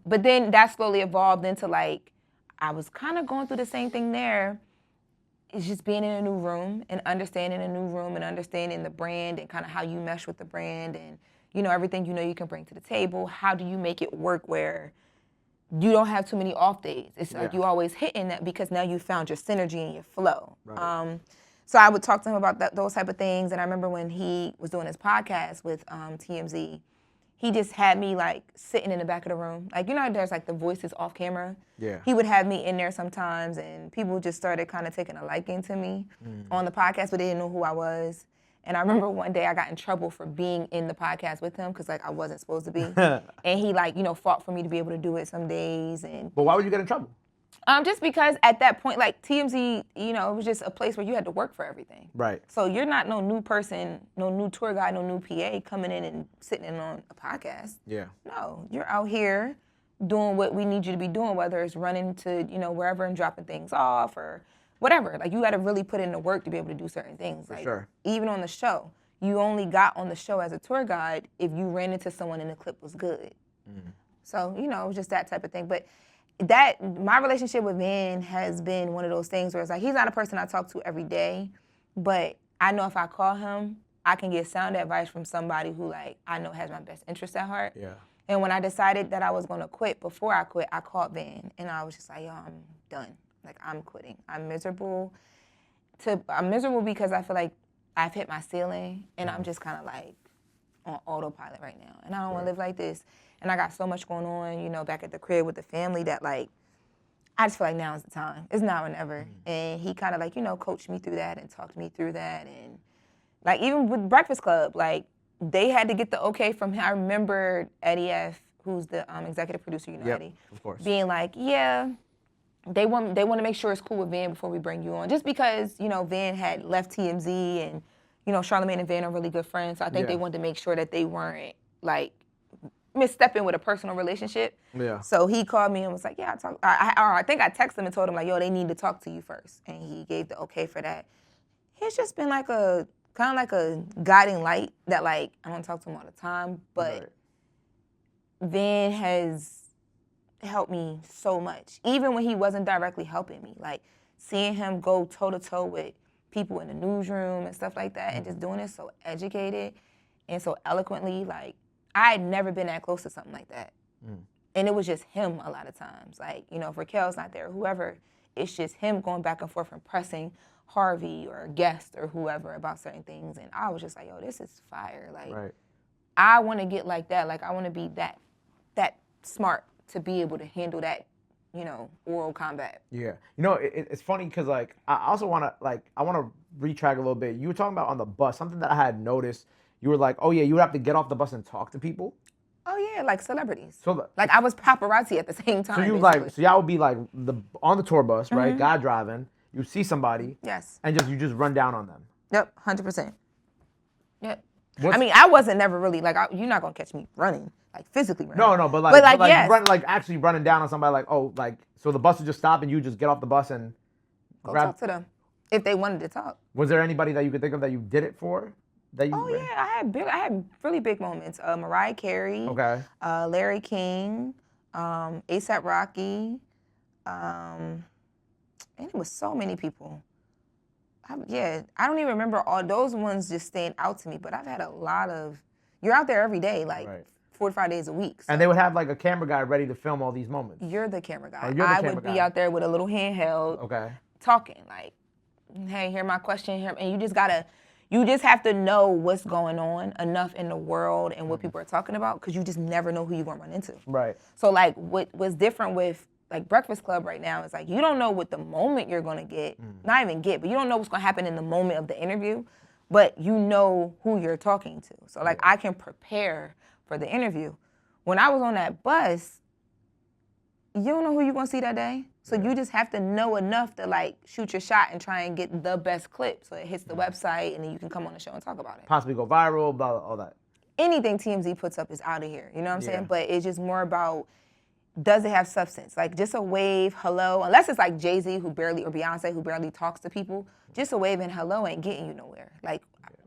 But then that slowly evolved into like, I was kind of going through the same thing there. It's just being in a new room and understanding a new room and understanding the brand and kind of how you mesh with the brand and, you know, everything you know you can bring to the table. How do you make it work where you don't have too many off days? It's like you always hitting that because now you found your synergy and your flow. Right. So I would talk to him about those type of things. And I remember when he was doing his podcast with TMZ, he just had me like sitting in the back of the room. Like, you know, there's like the voices off camera. Yeah. He would have me in there sometimes and people just started kind of taking a liking to me on the podcast, but they didn't know who I was. And I remember one day I got in trouble for being in the podcast with him because like I wasn't supposed to be. And he like, you know, fought for me to be able to do it some days. But why would you get in trouble? Just because at that point, like TMZ, you know, it was just a place where you had to work for everything. Right. So you're not no new person, no new tour guide, no new PA coming in and sitting in on a podcast. Yeah. No, you're out here doing what we need you to be doing, whether it's running to, you know, wherever and dropping things off or whatever. Like, you got to really put in the work to be able to do certain things. Like, sure. Even on the show, you only got on the show as a tour guide if you ran into someone and the clip was good. So, you know, it was just that type of thing. But my relationship with Van has been one of those things where it's like he's not a person I talk to every day, but I know if I call him, I can get sound advice from somebody who like I know has my best interest at heart. Yeah. And when I decided that I was gonna quit, before I quit, I called Van and I was just like, yo, I'm done. Like I'm quitting. I'm miserable. I'm miserable because I feel like I've hit my ceiling and I'm just kind of like on autopilot right now. And I don't want to live like this. And I got so much going on, you know, back at the crib with the family that like, I just feel like now is the time. It's now or never. And he kind of like, you know, coached me through that and talked me through that. And like even with Breakfast Club, like they had to get the okay from him. I remember Eddie F., who's the executive producer, you know, Eddie, of course, being like, yeah, they want to make sure it's cool with Van before we bring you on. Just because, you know, Van had left TMZ and, you know, Charlamagne and Van are really good friends. So I think they wanted to make sure that they weren't like misstepping with a personal relationship. Yeah. So he called me and was like, yeah, I think I texted him and told him like, yo, they need to talk to you first. And he gave the okay for that. He's just been like kind of like a guiding light that like, I don't talk to him all the time, but Van has helped me so much. Even when he wasn't directly helping me, like seeing him go toe to toe with people in the newsroom and stuff like that and just doing it so educated and so eloquently, like, I had never been that close to something like that. And it was just him a lot of times. Like, you know, if Raquel's not there, whoever, it's just him going back and forth and pressing Harvey or a guest or whoever about certain things. And I was just like, yo, this is fire. Like, I want to get like that. Like, I want to be that smart to be able to handle that, you know, oral combat. Yeah. You know, it's funny because, like, I also want to, like, I want to retrack a little bit. You were talking about on the bus, something that I had noticed. You were like, oh, yeah, you would have to get off the bus and talk to people. Oh, yeah, like celebrities. So like, I was paparazzi at the same time. So you basically. so y'all would be like on the tour bus, right? Guy driving. You see somebody. Yes. And you just run down on them. Yep, 100%. Yep. I mean, I wasn't never really, like, you're not going to catch me running, like, physically running. No, but like yes. Actually running down on somebody, like, oh, like, so the bus would just stop and you just get off the bus and go talk to them if they wanted to talk. Was there anybody that you could think of that you did it for? Yeah, I had really big moments. Mariah Carey, Larry King, A$AP Rocky, and it was so many people. I don't even remember all those ones just stand out to me, but I've had a lot of, you're out there every day, like 4 to 5 days a week. So. And they would have like a camera guy ready to film all these moments. You're the camera guy. I would be out there with a little handheld talking, like, hey, hear my question, and you just have to know what's going on enough in the world and what people are talking about, because you just never know who you're going to run into. Right. So, like, what's different with, like, Breakfast Club right now is, like, you don't know what the moment you're going to get, not even get, but you don't know what's going to happen in the moment of the interview, but you know who you're talking to. So, like, I can prepare for the interview. When I was on that bus, you don't know who you're going to see that day. So you just have to know enough to, like, shoot your shot and try and get the best clip so it hits the website and then you can come on the show and talk about it. Possibly go viral, blah, blah, all that. Anything TMZ puts up is out of here, you know what I'm saying? But it's just more about, does it have substance? Like, just a wave, hello, unless it's like Jay-Z or Beyonce who barely talks to people, just a wave and hello ain't getting you nowhere. Like,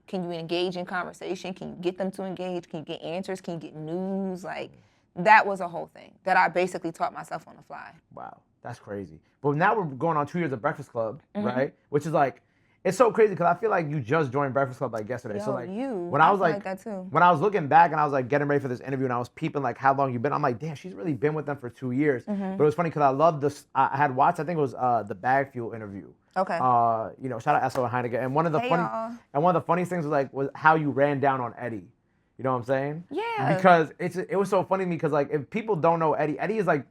can you engage in conversation? Can you get them to engage? Can you get answers? Can you get news? Like, that was a whole thing that I basically taught myself on the fly. Wow, that's crazy. But now we're going on 2 years of Breakfast Club, right? Which is like, it's so crazy because I feel like you just joined Breakfast Club like yesterday. Yo, so like, when I was like that too. When I was looking back and I was like getting ready for this interview and I was peeping like how long you've been, I'm like, damn, she's really been with them for 2 years. But it was funny because I loved this. I had watched, I think it was the Bag Fuel interview. Okay. You know, shout out Esso and Heineken. And one of the funniest things was how you ran down on Eddie. You know what I'm saying? Yeah. Because it was so funny to me because like if people don't know Eddie is like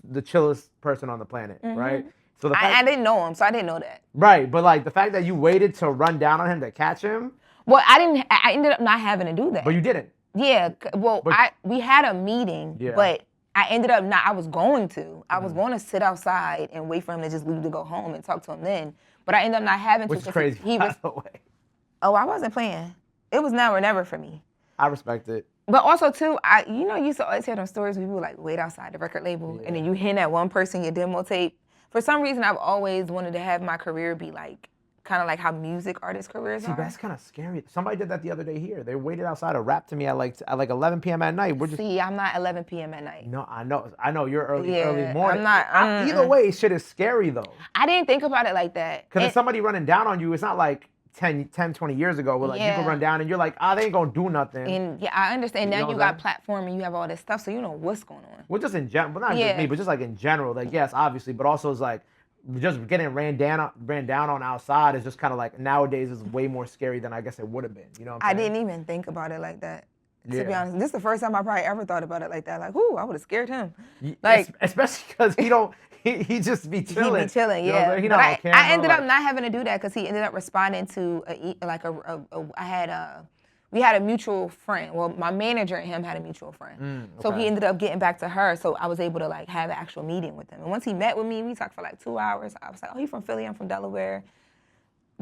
the chillest person on the planet, right? So I didn't know him, so I didn't know that. Right, but like the fact that you waited to run down on him to catch him. Well, I ended up not having to do that. But you didn't. Yeah, well, we had a meeting, but I ended up not. I was going to. I was going to sit outside and wait for him to just leave to go home and talk to him then. But I ended up not having to. Which is crazy. By the way. Oh, I wasn't playing. It was now or never for me. I respect it. But also too, you used to always hear them stories where people like wait outside the record label and then you hand that one person your demo tape. For some reason, I've always wanted to have my career be like kind of like how music artist careers See, are. that's kind of scary. Somebody did that the other day here. They waited outside a rap to me at like 11 p.m. at night. We're just See, I'm not 11 p.m. at night. no, I know you're early Yeah, morning. I'm not. Either way, shit is scary though. I didn't think about it like that. Because if somebody running down on you, it's not like 10, 20 years ago where like you can run down and you're like, they ain't gonna do nothing. And yeah, I understand. You know Now you what got I'm saying? platform and you have all this stuff, so you know what's going on. Well, just in general, but not just me, but just like in general. Like yes, obviously, but also it's like just getting ran down on outside is just kind of like nowadays is way more scary than I guess it would have been. You know what I'm saying? I didn't even think about it like that. To be honest, this is the first time I probably ever thought about it like that. Like, whoo, I would have scared him. Like, especially because he just be chilling. He be chilling, You know yeah. He But not on camera, I ended up not having to do that because he ended up responding to we had a mutual friend. Well, my manager and him had a mutual friend. So he ended up getting back to her. So I was able to like have an actual meeting with him. And once he met with me, we talked for like 2 hours. I was like, oh, he's from Philly, I'm from Delaware.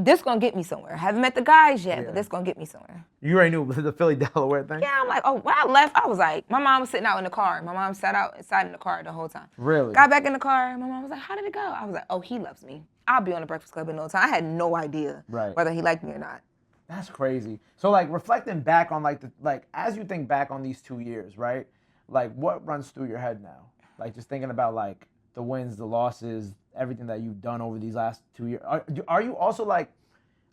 This gonna get me somewhere. I haven't met the guys yet, but this gonna get me somewhere. You already knew the Philly Delaware thing? Yeah, I'm like, oh, when I left, I was like, my mom was sitting out in the car. My mom sat outside in the car the whole time. Really? Got back in the car, my mom was like, how did it go? I was like, oh, he loves me. I'll be on the Breakfast Club in no time. I had no idea whether he liked me or not. That's crazy. So like reflecting back on like as you think back on these 2 years, right? Like what runs through your head now? Like just thinking about like the wins, the losses, everything that you've done over these last 2 years. Are you also like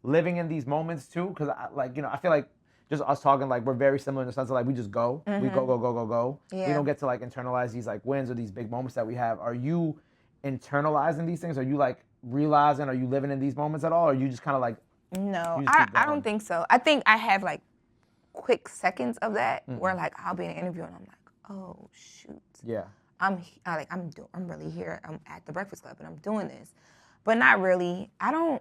living in these moments too? Because I feel like just us talking like we're very similar in the sense of like we just go, we go. Yeah. We don't get to like internalize these like wins or these big moments that we have. Are you internalizing these things? Are you like realizing? Are you living in these moments at all? Or are you just kind of like no, I don't think so. I think I have like quick seconds of that where like I'll be in an interview and I'm like, oh shoot. Yeah. I'm really here. I'm at the Breakfast Club and I'm doing this, but not really. I don't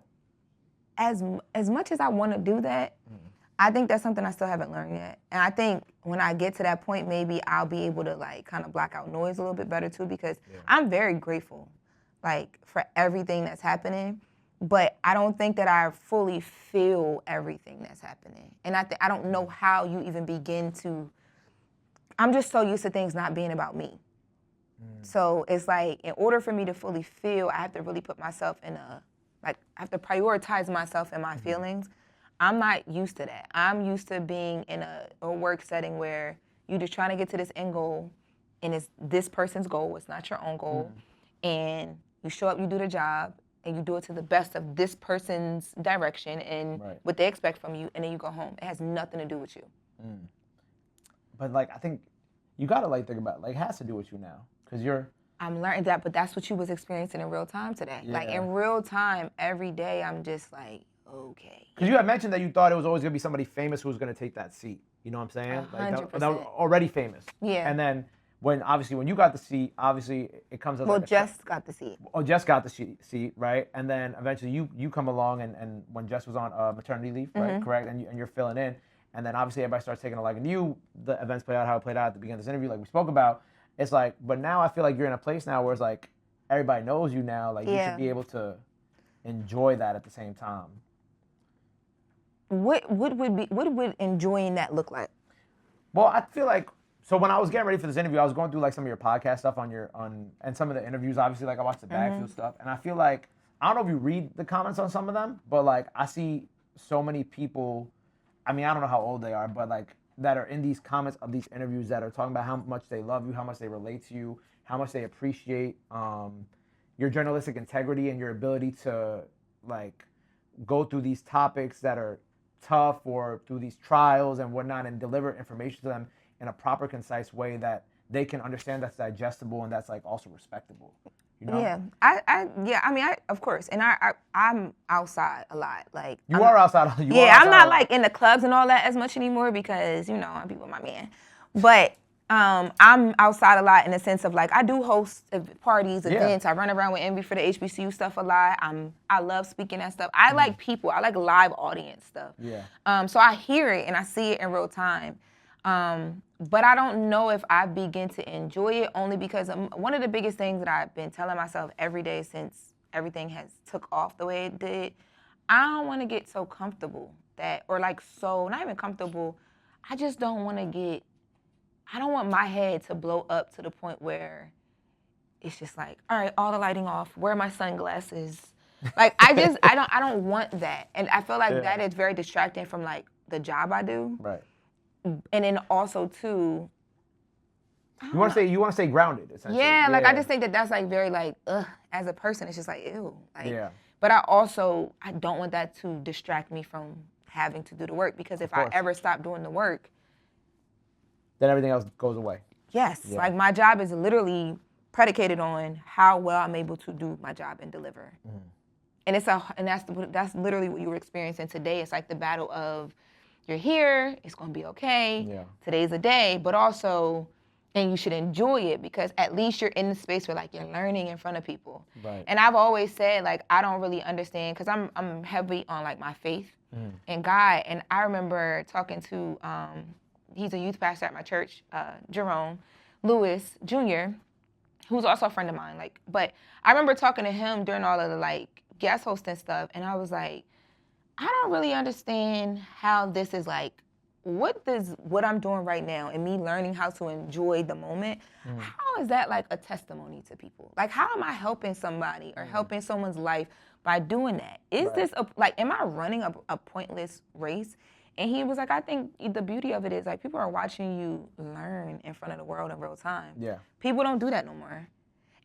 as much as I want to do that. I think that's something I still haven't learned yet. And I think when I get to that point, maybe I'll be able to like kind of block out noise a little bit better too, because I'm very grateful, like for everything that's happening. But I don't think that I fully feel everything that's happening. And I don't know how you even begin to, I'm just so used to things not being about me. So it's like, in order for me to fully feel, I have to really put myself in I have to prioritize myself and my feelings. I'm not used to that. I'm used to being in a work setting where you're just trying to get to this end goal, and it's this person's goal, it's not your own goal. And you show up, you do the job, and you do it to the best of this person's direction and what they expect from you, and then you go home. It has nothing to do with you. But like, I think you gotta like think about it. Like, it has to do with you now, because I'm learning that, but that's what you was experiencing in real time today. Yeah. Like in real time, every day, I'm just like, okay. Because you had mentioned that you thought it was always gonna be somebody famous who was gonna take that seat. You know what I'm saying? Like that was already famous. Yeah. And then when you got the seat, obviously it comes as Jess got the seat. Oh, Jess got the seat, right? And then eventually you come along, and when Jess was on maternity leave, right? Correct? And you're filling in. And then obviously everybody starts taking a liking to you. The events play out how it played out at the beginning of this interview, like we spoke about. It's like, but now I feel like you're in a place now where it's like everybody knows you now. Like you should be able to enjoy that at the same time. What would enjoying that look like? Well, I feel like, so when I was getting ready for this interview, I was going through like some of your podcast stuff and some of the interviews. Obviously, like I watched the backfield stuff, and I feel like, I don't know if you read the comments on some of them, but like I see so many people. I mean, I don't know how old they are, but like that are in these comments of these interviews that are talking about how much they love you, how much they relate to you, how much they appreciate your journalistic integrity and your ability to like go through these topics that are tough or through these trials and whatnot and deliver information to them in a proper, concise way that they can understand, that's digestible and that's like also respectable. You know? Yeah, I mean, of course, and I'm outside a lot. Like you are outside. I'm not like in the clubs and all that as much anymore because I be with my man. But I'm outside a lot in the sense of like I do host parties, events. I run around with Envy for the HBCU stuff a lot. I love speaking that stuff. I like people. I like live audience stuff. Yeah. So I hear it and I see it in real time. But I don't know if I begin to enjoy it only because one of the biggest things that I've been telling myself every day since everything has took off the way it did, I don't want to get so comfortable not even comfortable. I just don't want I don't want my head to blow up to the point where it's just like, all right, all the lighting off, where are my sunglasses? Like I don't want that. And I feel like that is very distracting from like the job I do. Right. And then also too, You want to stay grounded, essentially. yeah, like I just think that that's like very like, ugh, as a person, it's just like, ew. Like, but I don't want that to distract me from having to do the work, because if I ever stop doing the work, then everything else goes away. Yes, like my job is literally predicated on how well I'm able to do my job and deliver. And that's literally what you were experiencing today. It's like the battle of, you're here, it's gonna be okay. Yeah. Today's a day, but also, and you should enjoy it, because at least you're in the space where like you're learning in front of people. Right. And I've always said like I don't really understand, because I'm heavy on like my faith and God. And I remember talking to he's a youth pastor at my church, Jerome Lewis Jr., who's also a friend of mine. Like, but I remember talking to him during all of the like guest hosting stuff, and I was like, I don't really understand how this is like, what I'm doing right now and me learning how to enjoy the moment, how is that like a testimony to people? Like, how am I helping somebody or helping someone's life by doing that? Is this am I running a pointless race? And he was like, I think the beauty of it is like people are watching you learn in front of the world in real time. Yeah. People don't do that no more.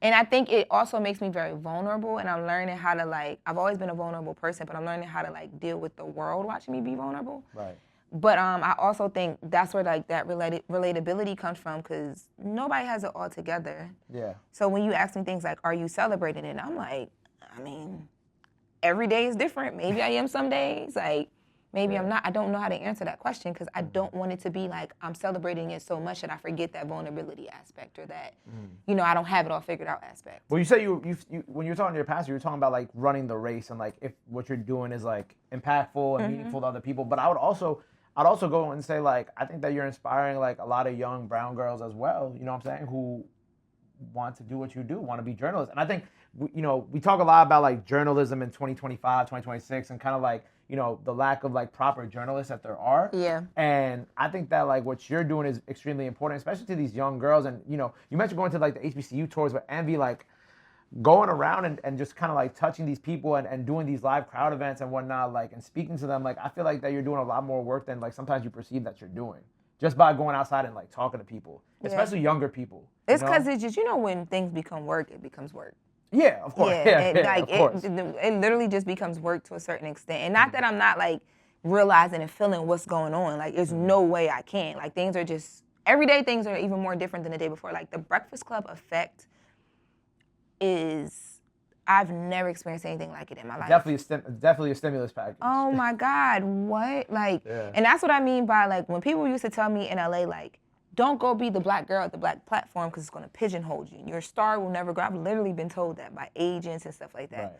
And I think it also makes me very vulnerable, and I'm learning how to like, I've always been a vulnerable person, but I'm learning how to like deal with the world watching me be vulnerable. Right. But I also think that's where like that relatability comes from, because nobody has it all together. Yeah. So when you ask me things like, are you celebrating it? I'm like, I mean, every day is different. Maybe I am some days. Like, maybe I'm not. I don't know how to answer that question, because I don't want it to be like I'm celebrating it so much that I forget that vulnerability aspect, or that, I don't have it all figured out aspect. Well, you said you when you were talking to your pastor, you were talking about like running the race and like if what you're doing is like impactful and meaningful to other people. But I'd also go and say like, I think that you're inspiring like a lot of young brown girls as well, you know what I'm saying, who want to do what you do, want to be journalists. And I think, we talk a lot about like journalism in 2025, 2026, and kind of like, the lack of like proper journalists that there are. Yeah. And I think that like what you're doing is extremely important, especially to these young girls. And, you mentioned going to like the HBCU tours with Envy, like going around and just kind of like touching these people and doing these live crowd events and whatnot, like, and speaking to them. Like, I feel like that you're doing a lot more work than like sometimes you perceive that you're doing, just by going outside and like talking to people, especially younger people. It's because it's just, when things become work, it becomes work. Yeah, of course. It literally just becomes work to a certain extent. And not that I'm not like realizing and feeling what's going on. Like, there's no way I can. Like, things are just, everyday things are even more different than the day before. Like, the Breakfast Club effect is, I've never experienced anything like it in my life. Definitely a stimulus package. Oh my God, what? Like, and that's what I mean by like, when people used to tell me in LA, like, don't go be the black girl at the black platform because it's going to pigeonhole you. Your star will never grow. I've literally been told that by agents and stuff like that. Right.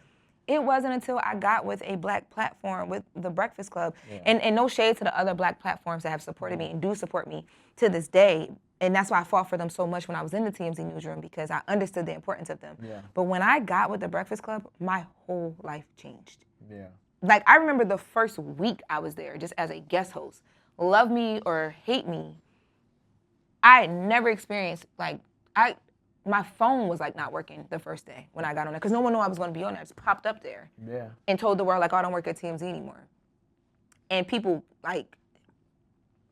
It wasn't until I got with a black platform, with the Breakfast Club, and no shade to the other black platforms that have supported me and do support me to this day. And that's why I fought for them so much when I was in the TMZ newsroom, because I understood the importance of them. Yeah. But when I got with the Breakfast Club, my whole life changed. Yeah. Like, I remember the first week I was there just as a guest host. Love me or hate me, I had never experienced, like, my phone was, like, not working the first day when I got on there, because no one knew I was going to be on there. I just popped up there and told the world, like, oh, I don't work at TMZ anymore. And people, like,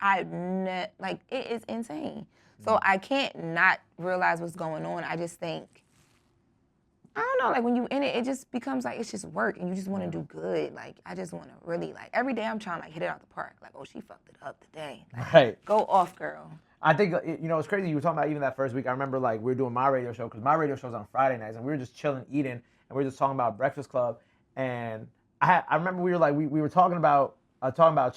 it is insane. So I can't not realize what's going on. I just think, I don't know, like, when you in it, it just becomes, like, it's just work, and you just want to do good. Like, I just want to really, like, every day I'm trying to, like, hit it out the park. Like, oh, she fucked it up today. Like, go off, girl. I think, it's crazy you were talking about even that first week. I remember, like, we were doing my radio show, because my radio show's on Friday nights, and we were just chilling, eating, and we were just talking about Breakfast Club. And I remember we were like, we were talking about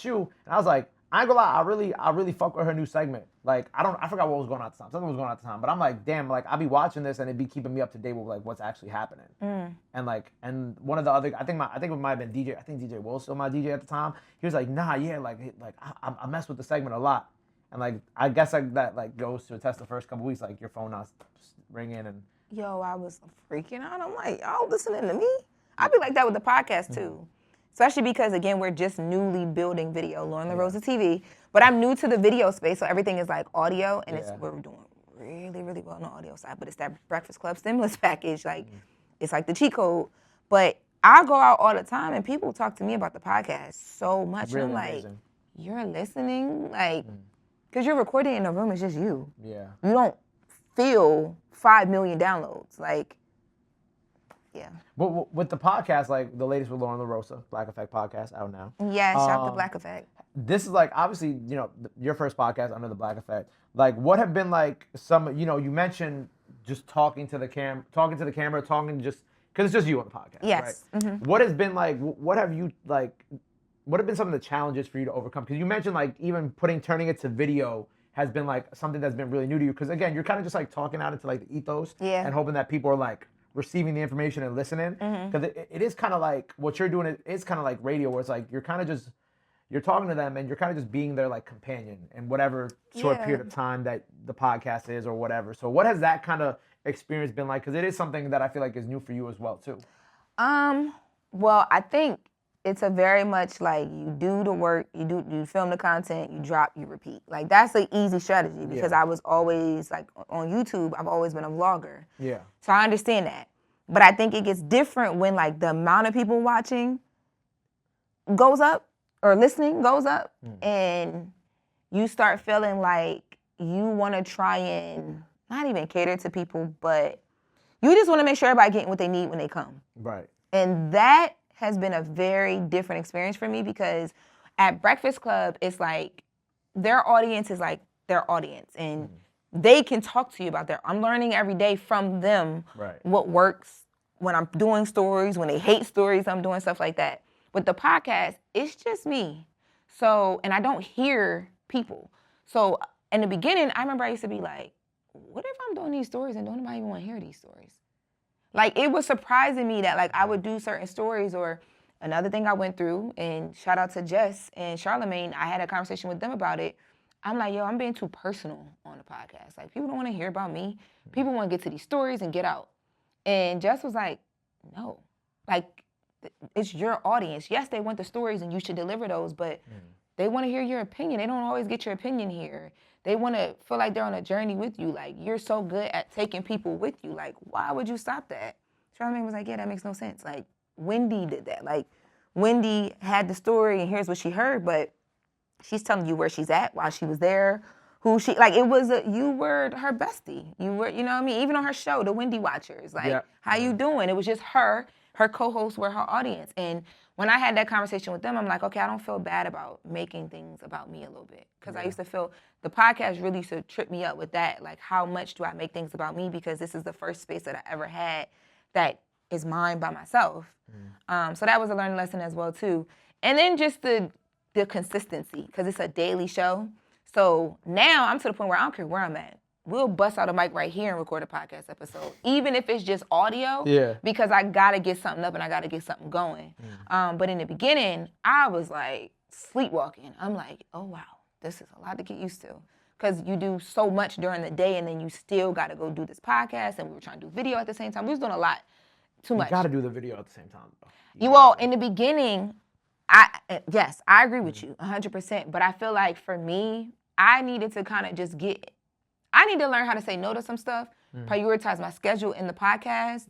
you, and I was like, I ain't gonna lie, I really fuck with her new segment. Like, I forgot what was going on at the time. Something was going on at the time, but I'm like, damn, like, I'll be watching this and it'd be keeping me up to date with like what's actually happening. And one of the other, I think it might have been DJ. I think DJ Will still my DJ at the time. He was like, nah, yeah, like I mess with the segment a lot. And like, I guess like that like goes to attest the first couple weeks, like your phone not ringing and. Yo, I was freaking out. I'm like, y'all listening to me? I'd be like that with the podcast too. Especially because, again, we're just newly building video, Loren Lorosa TV. But I'm new to the video space, so everything is like audio, and we're doing really, really well on the audio side. But it's that Breakfast Club stimulus package. Like, it's like the cheat code. But I go out all the time and people talk to me about the podcast so much. Really and I'm amazing. like, you're listening? Like, because you're recording in a room, it's just you. Yeah. You don't feel 5 million downloads. Like, yeah. But with the podcast, like the latest with Loren Lorosa, Black Effect podcast out now. Yeah, shout out to Black Effect. This is like obviously, you know, your first podcast under the Black Effect. Like, what have been like some, you know, you mentioned just talking to the camera, talking just because it's just you on the podcast. Yes. Right? Mm-hmm. What has been like? What have you like? What have been some of the challenges for you to overcome? Because you mentioned like even turning it to video has been like something that's been really new to you. Because again, you're kind of just like talking out into like the ethos and hoping that people are like receiving the information and listening. Because it is kind of like what you're doing. It is kind of like radio, where it's like you're kind of just you're talking to them and you're kind of just being their like companion in whatever short period of time that the podcast is or whatever. So what has that kind of experience been like? Because it is something that I feel like is new for you as well too. Well, I think it's a very much like you do the work, you film the content, you drop, you repeat. Like that's an easy strategy because I was always like on YouTube, I've always been a vlogger. Yeah. So I understand that. But I think it gets different when like the amount of people watching goes up or listening goes up and you start feeling like you want to try and not even cater to people, but you just want to make sure everybody getting what they need when they come. Right. And that has been a very different experience for me because at Breakfast Club, it's like their audience is like their audience and they can talk to you about I'm learning every day from them what works when I'm doing stories, when they hate stories, I'm doing stuff like that. With the podcast, it's just me. So, and I don't hear people. So in the beginning, I remember I used to be like, what if I'm doing these stories and don't nobody even want to hear these stories? Like, it was surprising me that, like, I would do certain stories or another thing I went through, and shout out to Jess and Charlemagne, I had a conversation with them about it. I'm like, yo, I'm being too personal on the podcast. Like, people don't want to hear about me. People want to get to these stories and get out. And Jess was like, no. Like, it's your audience. Yes, they want the stories and you should deliver those, but they want to hear your opinion. They don't always get your opinion here. They want to feel like they're on a journey with you. Like, you're so good at taking people with you. Like, why would you stop that? Charlamagne was like, yeah, that makes no sense. Like, Wendy did that. Like, Wendy had the story and here's what she heard, but she's telling you where she's at while she was there, who she, like, it was, you were her bestie. You were, you know what I mean? Even on her show, the Wendy Watchers, like, how you doing? It was just her co-hosts were her audience. And when I had that conversation with them, I'm like, okay, I don't feel bad about making things about me a little bit. Because I used to feel, the podcast really used to trip me up with that. Like, how much do I make things about me? Because this is the first space that I ever had that is mine by myself. So that was a learning lesson as well, too. And then just the consistency, because it's a daily show. So now I'm to the point where I don't care where I'm at. We'll bust out a mic right here and record a podcast episode, even if it's just audio, because I got to get something up and I got to get something going. But in the beginning, I was like sleepwalking. I'm like, oh, wow, this is a lot to get used to, because you do so much during the day and then you still got to go do this podcast, and we were trying to do video at the same time. We was doing a lot, too much. You got to do the video at the same time, though. Well, in the beginning, yes, I agree with you 100%. But I feel like for me, I needed to kind of just I need to learn how to say no to some stuff, prioritize my schedule in the podcast,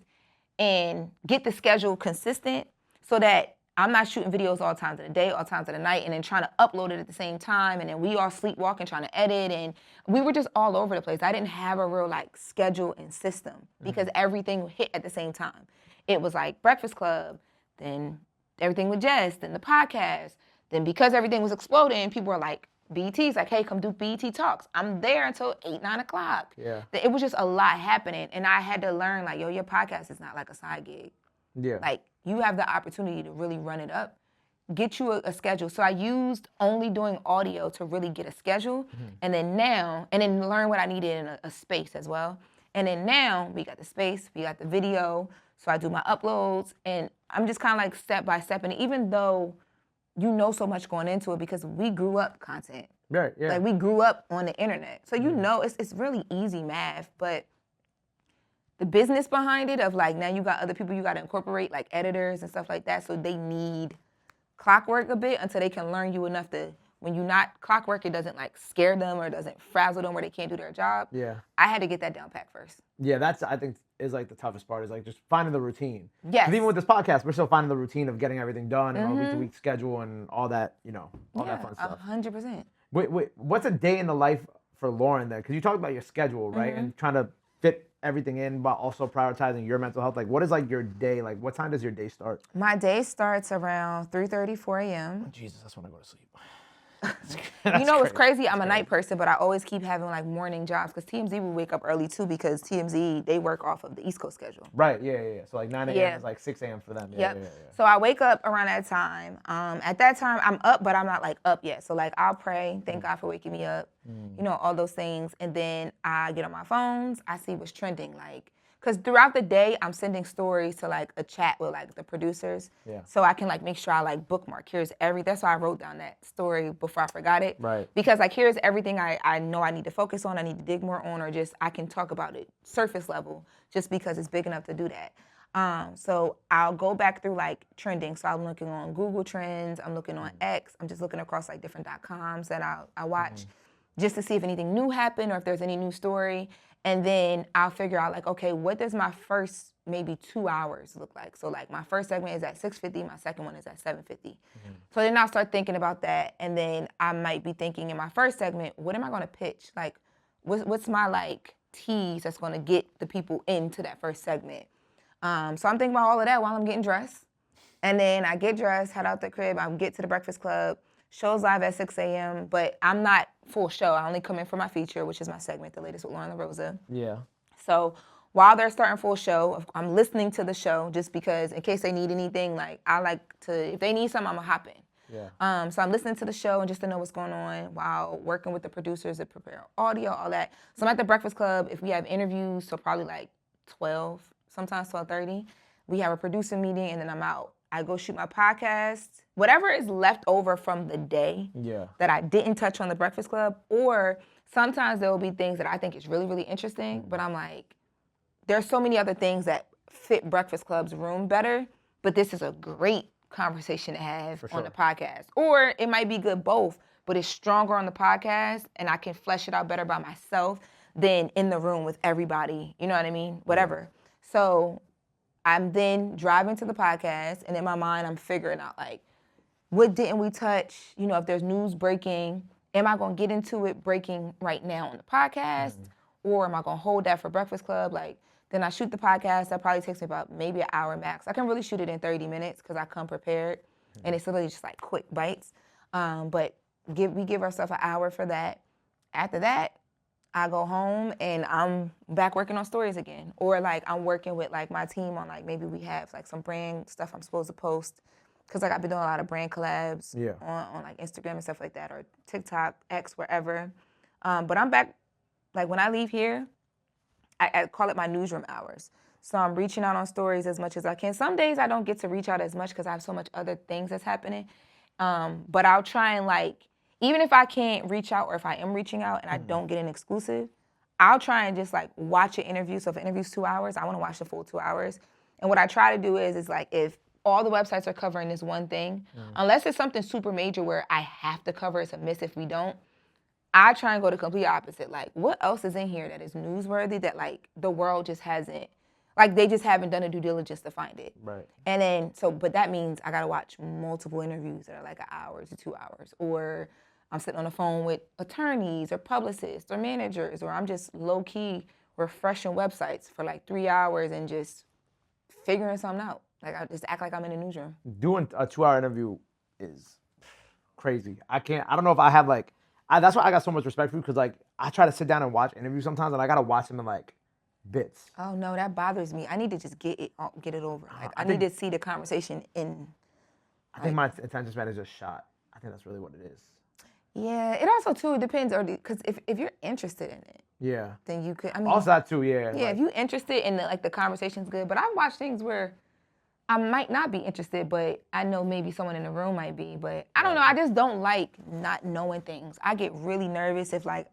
and get the schedule consistent so that I'm not shooting videos all times of the day, all times of the night, and then trying to upload it at the same time, and then we all sleepwalking, trying to edit, and we were just all over the place. I didn't have a real, like, schedule and system because everything hit at the same time. It was like Breakfast Club, then everything with Jess, then the podcast, then because everything was exploding, people were like, BET's like, hey, come do BET Talks. I'm there until 8, 9 o'clock. Yeah. It was just a lot happening. And I had to learn, like, yo, your podcast is not like a side gig. Yeah. Like, you have the opportunity to really run it up. Get you a schedule. So I used only doing audio to really get a schedule. And then learn what I needed in a space as well. And then now we got the space, we got the video. So I do my uploads. And I'm just kind of like step by step. And even though you know so much going into it, because we grew up content. Right, yeah. Like, we grew up on the internet. So you know it's really easy math, but the business behind it of, like, now you got other people you got to incorporate, like editors and stuff like that, so they need clockwork a bit until they can learn you enough to when you're not clockwork, it doesn't like scare them or doesn't frazzle them where they can't do their job. Yeah. I had to get that down pat first. Yeah, that's, I think, is like the toughest part, is like just finding the routine. Yes. Because even with this podcast, we're still finding the routine of getting everything done and on a week-to-week schedule and all that, you know, all that fun stuff. 100%. Wait, what's a day in the life for Loren there? Because you talked about your schedule, right? And trying to fit everything in, but also prioritizing your mental health. Like, what is like your day? Like, what time does your day start? My day starts around 3:30, 4 a.m. Oh, Jesus, that's when I go to sleep. You know what's crazy? I'm a night person, but I always keep having like morning jobs because TMZ will wake up early too because TMZ, they work off of the East Coast schedule. Right, yeah. So like 9 a.m. is like 6 a.m. for them. Yeah. So I wake up around that time. At that time, I'm up, but I'm not like up yet. So like I'll pray, thank God for waking me up, you know, all those things. And then I get on my phones, I see what's trending. Like, because throughout the day, I'm sending stories to like a chat with like the producers. Yeah. So I can like make sure I like bookmark. That's why I wrote down that story before I forgot it. Right. Because like here's everything I know I need to focus on, I need to dig more on, or just I can talk about it surface level just because it's big enough to do that. So I'll go back through like trending. So I'm looking on Google Trends, I'm looking on X, I'm just looking across like different .coms that I watch just to see if anything new happened or if there's any new story. And then I'll figure out like, okay, what does my first maybe 2 hours look like? So like my first segment is at 6:50, my second one is at 7:50. So then I'll start thinking about that. And then I might be thinking in my first segment, what am I gonna pitch? Like, what's my like tease that's gonna get the people into that first segment? So I'm thinking about all of that while I'm getting dressed. And then I get dressed, head out the crib, I get to the Breakfast Club. Show's live at 6 a.m., but I'm not full show. I only come in for my feature, which is my segment, The Latest with Loren Lorosa. Yeah. So while they're starting full show, I'm listening to the show just because in case they need anything, like I like to, if they need something, I'm going to hop in. Yeah. So I'm listening to the show and just to know what's going on while working with the producers to prepare audio, all that. So I'm at the Breakfast Club. If we have interviews, so probably like 12, sometimes 12:30, we have a producer meeting and then I'm out. I go shoot my podcast, whatever is left over from the day that I didn't touch on the Breakfast Club, or sometimes there will be things that I think is really, really interesting, but I'm like, there's so many other things that fit Breakfast Club's room better, but this is a great conversation to have on the podcast. Or it might be good both, but it's stronger on the podcast and I can flesh it out better by myself than in the room with everybody, you know what I mean? Whatever. So I'm then driving to the podcast, and in my mind, I'm figuring out, like, what didn't we touch? You know, if there's news breaking, am I going to get into it breaking right now on the podcast? Or am I going to hold that for Breakfast Club? Like, then I shoot the podcast. That probably takes me about maybe an hour max. I can really shoot it in 30 minutes because I come prepared, and it's literally just, like, quick bites. But we give ourselves an hour for that. After that, I go home and I'm back working on stories again. Or like I'm working with like my team on like maybe we have like some brand stuff I'm supposed to post. Cause like I've been doing a lot of brand collabs on like Instagram and stuff like that, or TikTok, X, wherever. But I'm back, like when I leave here, I call it my newsroom hours. So I'm reaching out on stories as much as I can. Some days I don't get to reach out as much because I have so much other things that's happening. But I'll try and like, even if I can't reach out or if I am reaching out and I don't get an exclusive, I'll try and just like watch an interview. So if an interview's 2 hours, I want to watch the full 2 hours. And what I try to do is like if all the websites are covering this one thing, unless it's something super major where I have to cover, it's a miss if we don't, I try and go the complete opposite. Like what else is in here that is newsworthy that like the world just hasn't, like they just haven't done a due diligence to find it. Right. And then, but that means I got to watch multiple interviews that are like an hour to 2 hours, or I'm sitting on the phone with attorneys or publicists or managers, or I'm just low-key refreshing websites for like 3 hours and just figuring something out. Like I just act like I'm in a newsroom. Doing a 2-hour interview is crazy. I don't know if I have like, that's why I got so much respect for you, because like I try to sit down and watch interviews sometimes and I got to watch them in like bits. Oh no, that bothers me. I need to just get it over. Like I need to see the conversation in. I think my attention span is just shot. I think that's really what it is. Yeah, it also too depends, because if you're interested in it, then you could. I mean, also that too, Yeah, like, if you're interested in the conversation's good. But I've watched things where I might not be interested, but I know maybe someone in the room might be. But I don't know. I just don't like not knowing things. I get really nervous if like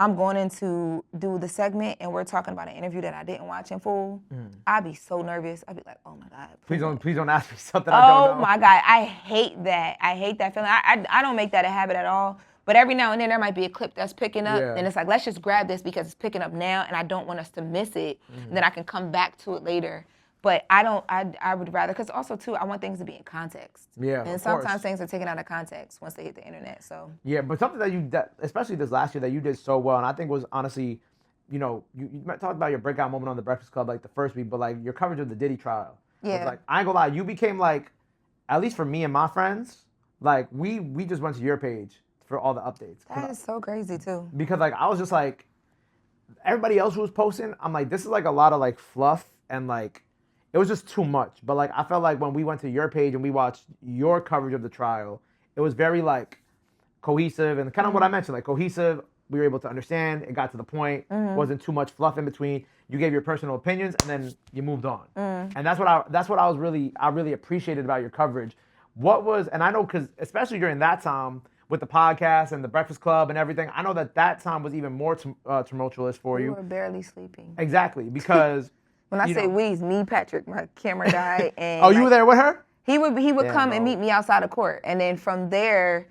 I'm going in to do the segment and we're talking about an interview that I didn't watch in full, I'd be so nervous. I'd be like, oh my God. Please don't ask me something I don't know. Oh my God, I hate that. I hate that feeling. I don't make that a habit at all. But every now and then there might be a clip that's picking up, and it's like, let's just grab this because it's picking up now, and I don't want us to miss it. And then I can come back to it later. But I would rather, because also too, I want things to be in context. Yeah, and sometimes things are taken out of context once they hit the internet. So yeah, but something that especially this last year that you did so well, and I think was honestly, you talked about your breakout moment on the Breakfast Club like the first week, but like your coverage of the Diddy trial. Yeah. Like I ain't gonna lie, you became like, at least for me and my friends, like we just went to your page for all the updates. That is so crazy too. Because like I was just like, everybody else who was posting, I'm like, this is like a lot of like fluff and like, it was just too much. But like I felt like when we went to your page and we watched your coverage of the trial, it was very like cohesive and kind of what I mentioned, like cohesive. We were able to understand. It got to the point. Wasn't too much fluff in between. You gave your personal opinions and then you moved on. And that's what I really appreciated about your coverage. And I know because especially during that time with the podcast and the Breakfast Club and everything, I know that time was even more tumultuous for you. You were barely sleeping. Exactly, because when I say we, it's me, Patrick, my camera guy, and you were there with her? He would come and meet me outside of court, and then from there,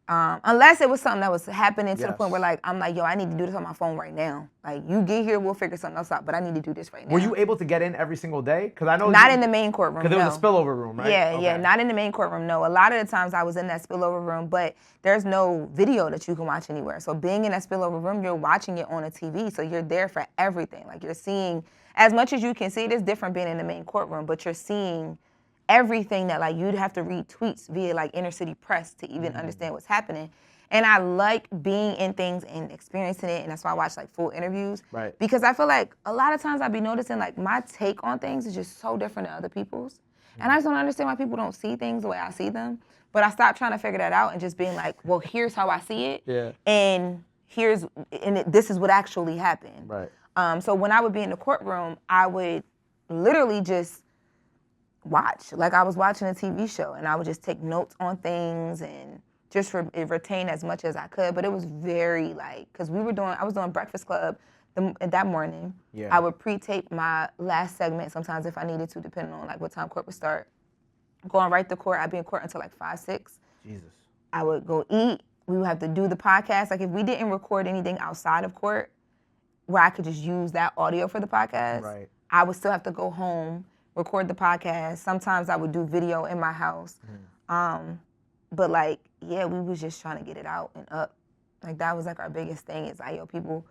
unless it was something that was happening to the point where like I'm like, yo, I need to do this on my phone right now. Like you get here, we'll figure something else out, but I need to do this right now. Were you able to get in every single day? Because I know not in the main courtroom. Because it was a spillover room, right? Yeah, not in the main courtroom. No, a lot of the times I was in that spillover room, but there's no video that you can watch anywhere. So being in that spillover room, you're watching it on a TV, so you're there for everything. Like you're seeing as much as you can see. It is different being in the main courtroom, but you're seeing everything that like you'd have to read tweets via like inner city press to even understand what's happening. And I like being in things and experiencing it, and that's why I watch like full interviews. Right. Because I feel like a lot of times I'd be noticing like my take on things is just so different than other people's. And I just don't understand why people don't see things the way I see them. But I stopped trying to figure that out and just being like, well, here's how I see it. Yeah. And this is what actually happened. Right. So when I would be in the courtroom, I would literally just watch. Like I was watching a TV show, and I would just take notes on things and just retain as much as I could. But it was very like, because I was doing Breakfast Club that morning. Yeah. I would pre-tape my last segment sometimes if I needed to, depending on like what time court would start. Going right to court, I'd be in court until like 5, 6. Jesus. I would go eat. We would have to do the podcast. Like if we didn't record anything outside of court where I could just use that audio for the podcast, right, I would still have to go home, record the podcast. Sometimes I would do video in my house. But like, yeah, we was just trying to get it out and up. Like that was like our biggest thing is like, yo, people,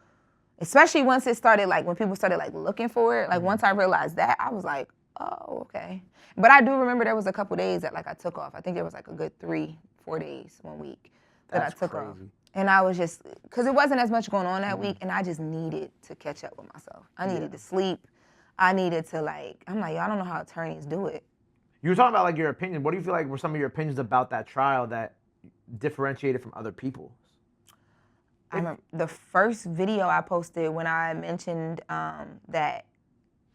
especially once it started, like when people started like looking for it, like once I realized that, I was like, oh, okay. But I do remember there was a couple days that like I took off. I think there was like a good 3-4 days, 1 week that I took off. And I was just, because it wasn't as much going on that week, and I just needed to catch up with myself. I needed to sleep. I needed to like, I'm like, yo, I don't know how attorneys do it. You were talking about like your opinion. What do you feel like were some of your opinions about that trial that differentiated from other people's? I remember the first video I posted when I mentioned that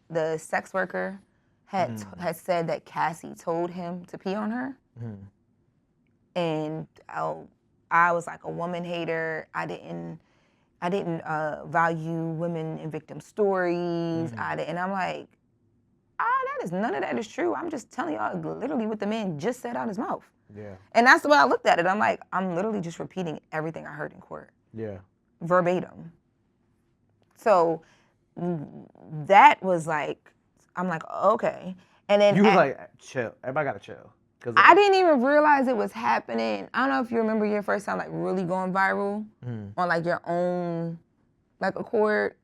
the sex worker had said that Cassie told him to pee on her. And I was like a woman hater. I didn't value women and victim stories. And I'm like, none of that is true. I'm just telling y'all literally what the man just said out his mouth. Yeah. And that's the way I looked at it. I'm like, I'm literally just repeating everything I heard in court. Yeah. Verbatim. So that was like, I'm like, okay. And then you was like, chill. Everybody gotta chill. Like, I didn't even realize it was happening. I don't know if you remember your first time like really going viral on like your own like accord.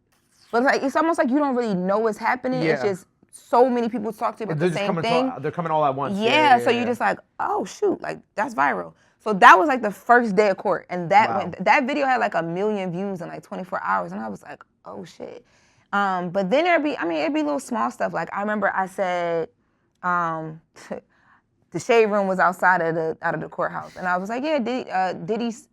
But like it's almost like you don't really know what's happening. Yeah. It's just so many people talk to you about the same thing. They're coming all at once. Yeah, so you're just like, oh shoot, like that's viral. So that was like the first day of court, and that video had like 1 million views in like 24 hours, and I was like, oh shit. But then it'd be little small stuff. Like I remember I said, the shade room was outside of the courthouse, and I was like, yeah, Diddy's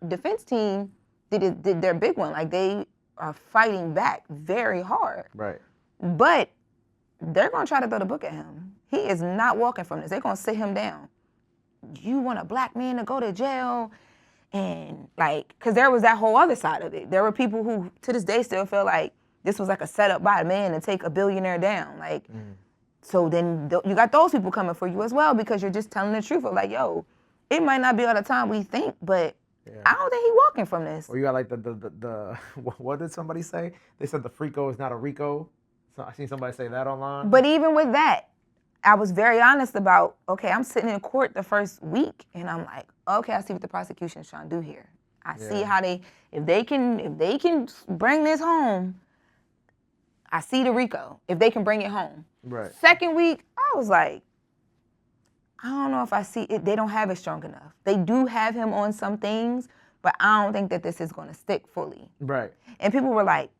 defense team did their big one. Like they are fighting back very hard. Right. But they're gonna try to throw the book at him. He is not walking from this. They're gonna sit him down. You want a black man to go to jail? And like, because there was that whole other side of it. There were people who to this day still feel like this was like a setup by a man to take a billionaire down. Like, so then you got those people coming for you as well because you're just telling the truth of like, yo, it might not be all the time we think, but I don't think he walking from this. Or you got like the what did somebody say? They said the Frico is not a Rico. So I seen somebody say that online. But even with that, I was very honest about, okay, I'm sitting in court the first week and I'm like, okay, I see what the prosecution's trying to do here. I see how if they can bring this home, I see the Rico, if they can bring it home. Right. Second week, I was like, I don't know if I see it. They don't have it strong enough. They do have him on some things, but I don't think that this is going to stick fully. Right. And people were like,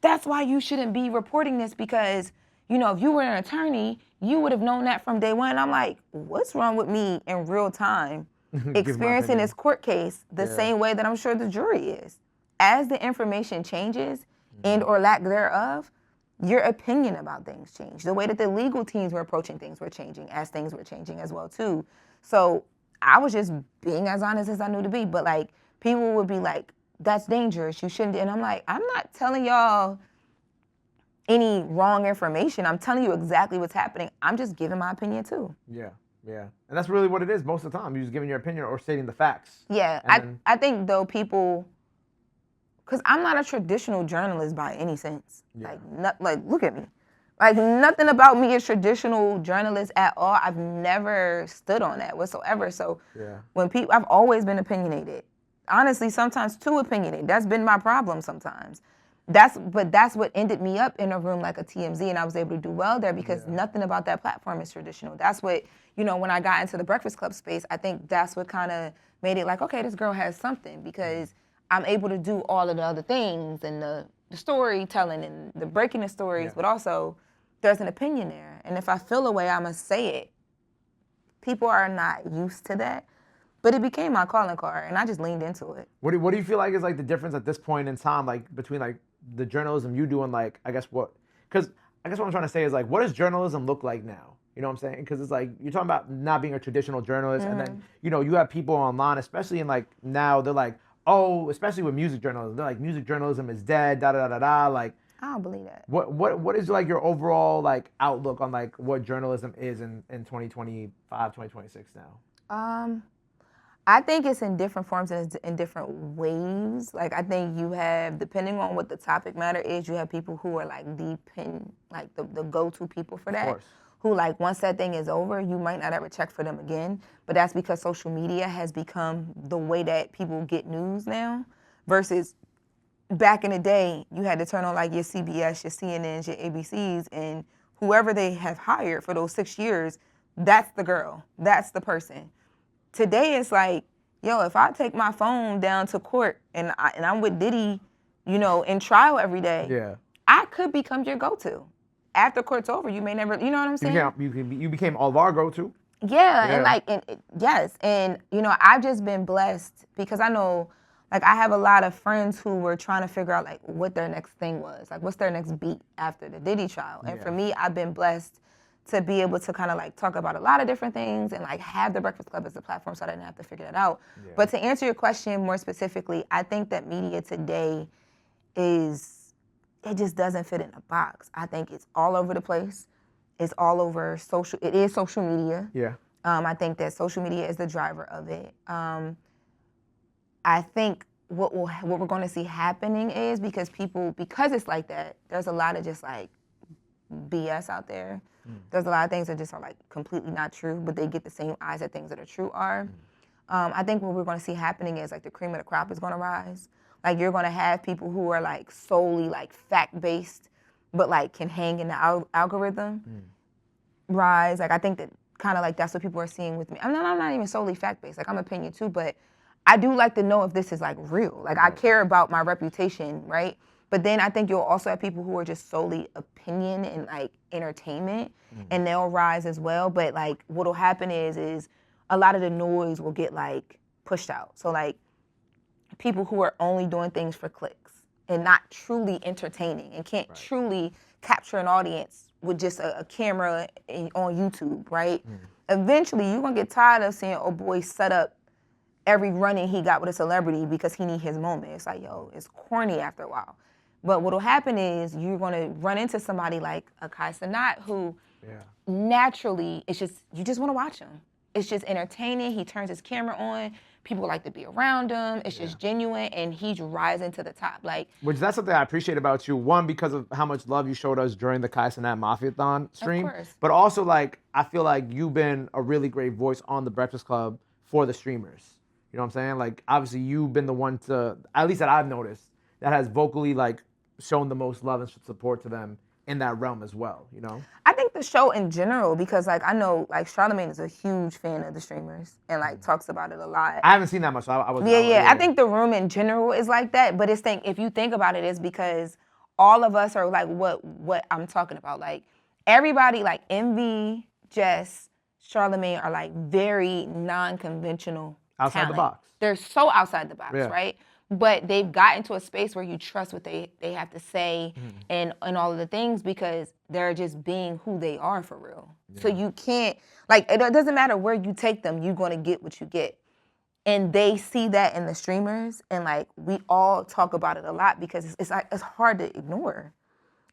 that's why you shouldn't be reporting this because, you know, if you were an attorney, you would have known that from day one. And I'm like, what's wrong with me in real time experiencing this court case the same way that I'm sure the jury is? As the information changes and or lack thereof, your opinion about things change. The way that the legal teams were approaching things were changing as things were changing as well too. So I was just being as honest as I knew to be. But like people would be like, that's dangerous, you shouldn't. And I'm like, I'm not telling y'all any wrong information. I'm telling you exactly what's happening. I'm just giving my opinion too. Yeah. And that's really what it is most of the time. You're just giving your opinion or stating the facts. Yeah, I think though people, because I'm not a traditional journalist by any sense. Yeah. Like look at me. Like nothing about me is traditional journalist at all. I've never stood on that whatsoever. So when I've always been opinionated. Honestly, sometimes too opinionated. That's been my problem sometimes. That's what ended me up in a room like a TMZ, and I was able to do well there because nothing about that platform is traditional. That's what, you know, when I got into the Breakfast Club space, I think that's what kind of made it like, okay, this girl has something because I'm able to do all of the other things and the storytelling and the breaking the stories, but also there's an opinion there. And if I feel a way, I must say it. People are not used to that. But it became my calling card, and I just leaned into it. What do you feel like is like the difference at this point in time, like between like the journalism you do and like because I guess what I'm trying to say is like what does journalism look like now? You know what I'm saying? Because it's like you're talking about not being a traditional journalist, and then you know you have people online, especially in like now they're like, oh, especially with music journalism, they're like music journalism is dead, da da da da da. Like I don't believe that. What is like your overall like outlook on like what journalism is in 2025, 2026 now? I think it's in different forms and in different ways. Like, I think you have, depending on what the topic matter is, you have people who are like deep in, like the go-to people for that. Who like, once that thing is over, you might not ever check for them again. But that's because social media has become the way that people get news now. Versus back in the day, you had to turn on like your CBS, your CNNs, your ABCs, and whoever they have hired for those 6 years, that's the girl, that's the person. Today it's like, yo, if I take my phone down to court and I'm with Diddy, you know, in trial every day, I could become your go-to. After court's over, you may never, you know what I'm saying? You became all of our go-to. Yes, and you know, I've just been blessed because I know, like, I have a lot of friends who were trying to figure out like what their next thing was, like what's their next beat after the Diddy trial, and for me, I've been blessed to be able to kind of like talk about a lot of different things and like have the Breakfast Club as a platform so I didn't have to figure that out. But to answer your question more specifically, I think that media today it just doesn't fit in a box. I think it's all over the place. It's all over it is social media. I think that social media is the driver of it. I think what we're going to see happening is because it's like that, there's a lot of just like BS out there. There's a lot of things that just are like completely not true, but they get the same eyes that things that are true are. I think what we're going to see happening is like the cream of the crop is going to rise. Like you're going to have people who are like solely like fact-based, but like can hang in the algorithm rise. Like I think that kind of like that's what people are seeing with me. I'm not even solely fact-based. Like I'm opinion too, but I do like to know if this is like real. Like I care about my reputation, right? But then I think you'll also have people who are just solely opinion and like entertainment, and they'll rise as well. But like what'll happen is a lot of the noise will get like pushed out. So like people who are only doing things for clicks and not truly entertaining and can't truly capture an audience with just a camera on YouTube, right? Eventually you're gonna get tired of seeing boy set up every run-in he got with a celebrity because he need his moment. It's like, yo, it's corny after a while. But what'll happen is you're gonna run into somebody like a Kai Cenat who naturally, you just wanna watch him. It's just entertaining. He turns his camera on. People like to be around him. It's just genuine, and he's rising to the top. Like, which that's something I appreciate about you. One, because of how much love you showed us during the Kai Cenat Mafiathon stream. Of course. But also, like, I feel like you've been a really great voice on the Breakfast Club for the streamers. You know what I'm saying? Like, obviously, you've been the one to, at least that I've noticed, that has vocally, like, shown the most love and support to them in that realm as well, you know? I think the show in general, because like I know like Charlamagne is a huge fan of the streamers and like talks about it a lot. I haven't seen that much, so I was. I think the room in general is like that, but if you think about it, it's because all of us are like what I'm talking about. Like everybody, like Envy, Jess, Charlamagne are like very non-conventional. Outside the box. They're so outside the box, right? But they've gotten to a space where you trust what they have to say and all of the things because they're just being who they are for real. So you can't, like, it doesn't matter where you take them, you're going to get what you get. And they see that in the streamers, and, like, we all talk about it a lot because it's hard to ignore.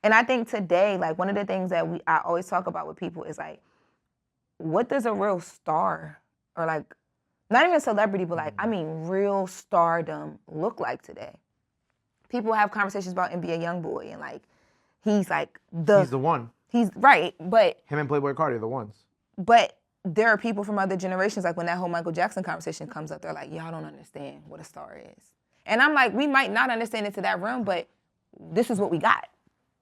And I think today, like, one of the things that I always talk about with people is, like, what does a real star or, like, not even a celebrity, but like, I mean, real stardom look like today? People have conversations about NBA YoungBoy and like, he's like he's the one. He's right, but him and Playboy Cardi are the ones. But there are people from other generations, like when that whole Michael Jackson conversation comes up, they're like, y'all don't understand what a star is. And I'm like, we might not understand it to that realm, but this is what we got.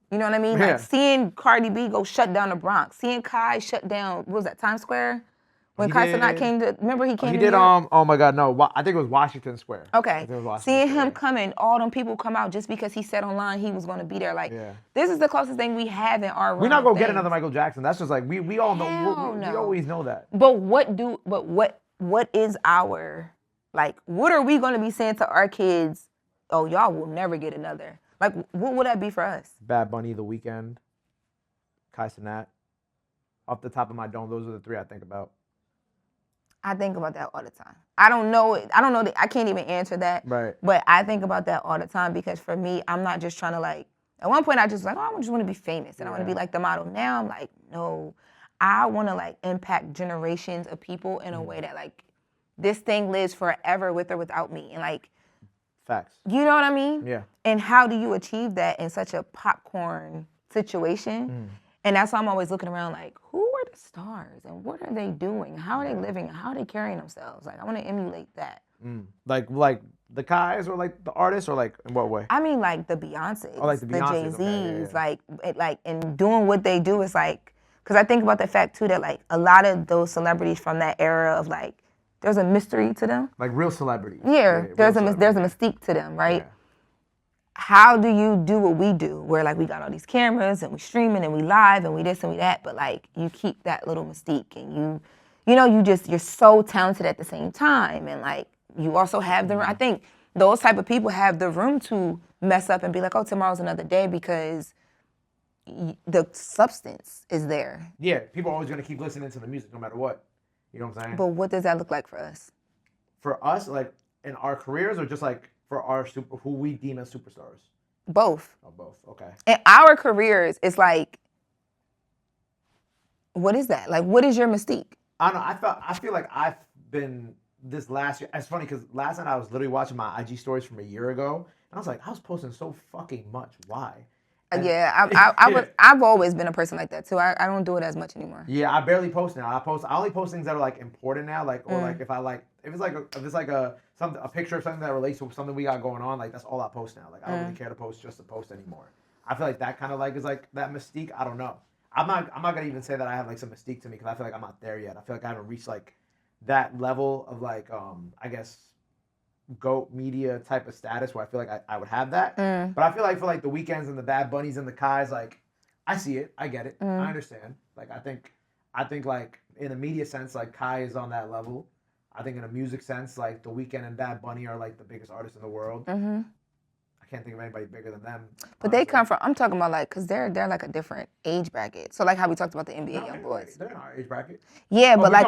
You know what I mean? Like seeing Cardi B go shut down the Bronx, seeing Kai shut down, what was that, Times Square? When Kai Cenat came to, remember he came to New York? Oh my God, no, I think it was Washington Square. Okay, seeing him coming, all them people come out just because he said online he was going to be there. Like, this is the closest thing we have in our realm. We're not going to get another Michael Jackson. That's just like, we all know, we always know that. But what is our, like, what are we going to be saying to our kids? Oh, y'all will never get another. Like, what would that be for us? Bad Bunny, The Weeknd, Kai Cenat. Off the top of my dome, those are the three I think about. I think about that all the time. I don't know. I can't even answer that. Right. But I think about that all the time because for me, I'm not just trying to like, at one point I just like, oh, I just want to be famous and I want to be like the model. Now I'm like, no, I want to like impact generations of people in a way that like this thing lives forever with or without me. And like, facts. You know what I mean? Yeah. And how do you achieve that in such a popcorn situation? And that's why I'm always looking around like, who are the stars and what are they doing? How are they living? How are they carrying themselves? Like, I want to emulate that. Like the Kais or like the artists or like in what way? I mean, like the Beyoncés, like the Jay-Z's, okay, like and doing what they do is like, because I think about the fact too that like a lot of those celebrities from that era of like, there's a mystery to them. Like real celebrities. Yeah, there's a mystique to them, right? Yeah. How do you do what we do, where like we got all these cameras and we streaming and we live and we this and we that, but like you keep that little mystique and you're so talented at the same time, and like you also have I think those type of people have the room to mess up and be like, oh, tomorrow's another day because the substance is there. Yeah, people are always gonna keep listening to the music no matter what. You know what I'm saying? But what does that look like for us? For us, like in our careers, or just like for our who we deem as superstars? Both. Oh, both. Okay. In our careers, it's like, what is that? Like, what is your mystique? I don't know. I feel like I've been this last year. It's funny because last night I was literally watching my IG stories from a year ago, and I was like, I was posting so fucking much. Why? And I've always been a person like that too. I don't do it as much anymore. Yeah, I barely post now. I only post things that are like important now, like or like if it's like a picture of something that relates to something we got going on, like that's all I post now. Like I don't really care to post just to post anymore. I feel like that kind of like is like that mystique. I don't know. I'm not gonna even say that I have like some mystique to me because I feel like I'm not there yet. I feel like I haven't reached like that level of like I guess GOAT media type of status where I feel like I would have that. But I feel like for like the Weeknds and the Bad Bunnies and the Kais, like I see it, I get it, I understand. Like I think like in a media sense, like Kai is on that level. I think in a music sense, like The Weeknd and Bad Bunny are like the biggest artists in the world. I can't think of anybody bigger than them. But honestly. They come from, I'm talking about like, because they're like a different age bracket. So like how we talked about the NBA young boys. They're in our age bracket? Yeah, but like,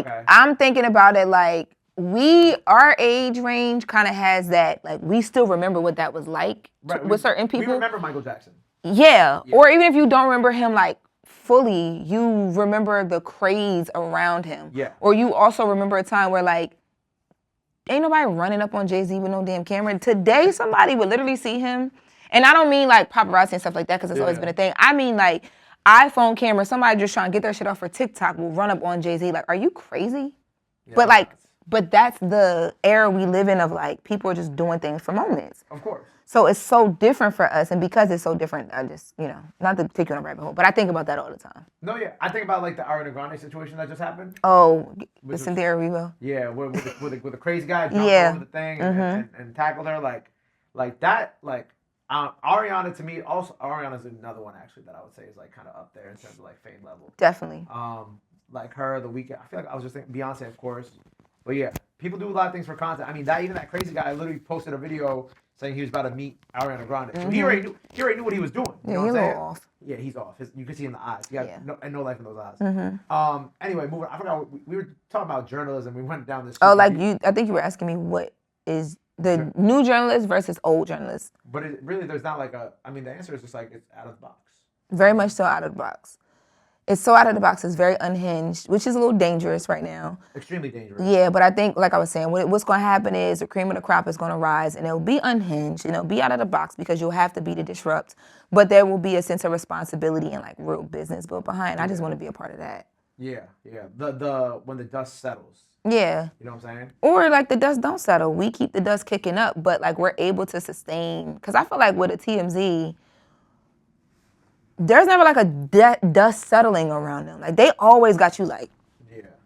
okay. I'm thinking about it like, our age range kind of has that, like, we still remember what that was like with certain people. We remember Michael Jackson. Yeah. Or even if you don't remember him, like, fully, you remember the craze around him. Yeah. Or you also remember a time where, like, ain't nobody running up on Jay-Z with no damn camera. Today, somebody would literally see him. And I don't mean, like, paparazzi and stuff like that, because it's always been a thing. I mean, like, iPhone camera, somebody just trying to get their shit off for TikTok will run up on Jay-Z. Like, are you crazy? Yeah, but that's the era we live in of, like, people are just doing things for moments. Of course. So it's so different for us. And because it's so different, I just, not to take you on a rabbit hole, but I think about that all the time. No, yeah. I think about, like, the Ariana Grande situation that just happened. Oh, the Cynthia Erivo. Yeah, with the crazy guy jumped over the thing and tackled her. Like that, like, Ariana, to me, also, Ariana's another one, actually, that I would say is, like, kind of up there in terms of, like, fame level. Definitely. Like her, The Weeknd. I feel like I was just thinking Beyonce, of course. But yeah, people do a lot of things for content. I mean, that crazy guy literally posted a video saying he was about to meet Ariana Grande. So he already knew what he was doing. You know what I'm saying? Off. Yeah, he's off. You can see in the eyes. He got no life in those eyes. Anyway, moving. I forgot we were talking about journalism. We went down this. Oh, like I think you were asking me what is the new journalist versus old journalist. But there's not like a. I mean, the answer is just like it's out of the box. Very much so out of the box. It's so out of the box. It's very unhinged, which is a little dangerous right now. Extremely dangerous. Yeah, but I think, like I was saying, what's going to happen is the cream of the crop is going to rise, and it'll be unhinged, and it'll be out of the box because you'll have to be to disrupt. But there will be a sense of responsibility and, like, real business built behind. I just want to be a part of that. Yeah. The when the dust settles. Yeah. You know what I'm saying? Or, like, the dust don't settle. We keep the dust kicking up, but, like, we're able to sustain. Because I feel like with a TMZ, there's never, like, a dust settling around them. Like, they always got you, like,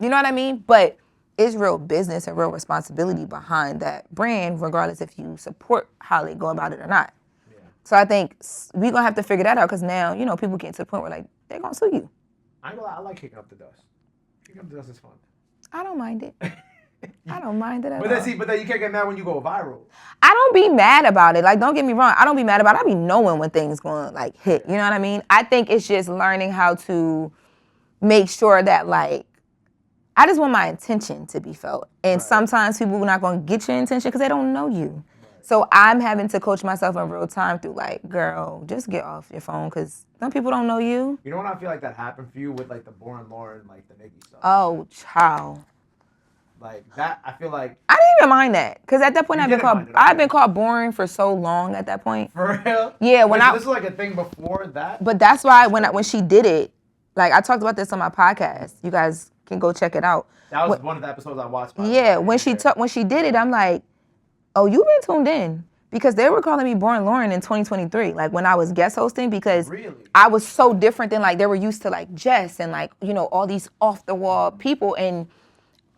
you know what I mean? But it's real business and real responsibility behind that brand, regardless if you support how they go about it or not. Yeah. So I think we're going to have to figure that out because now, people get to the point where, like, they're going to sue you. I ain't gonna lie, I like kicking up the dust. Kicking up the dust is fun. I don't mind it. I don't mind it at all. But then you can't get mad when you go viral. I don't be mad about it. Like, don't get me wrong. I don't be mad about it. I be knowing when things going to, like, hit. You know what I mean? I think it's just learning how to make sure that, like, I just want my intention to be felt. And sometimes people are not going to get your intention because they don't know you. Right. So I'm having to coach myself in real time through, like, girl, just get off your phone because some people don't know you. You know what I feel like that happened for you with, like, the boring Loren, like, the Nicki stuff? Oh, child. Like, that, I feel like... I didn't even mind that. Because at that point, I've been called boring for so long at that point. For real? Yeah. This is like a thing before that? But that's why when she did it, like, I talked about this on my podcast. You guys can go check it out. That was one of the episodes I watched. Yeah, when she did it, I'm like, oh, you've been tuned in. Because they were calling me Boring Loren in 2023, like when I was guest hosting, because I was so different than, like, they were used to, like, Jess and, like, all these off-the-wall people. And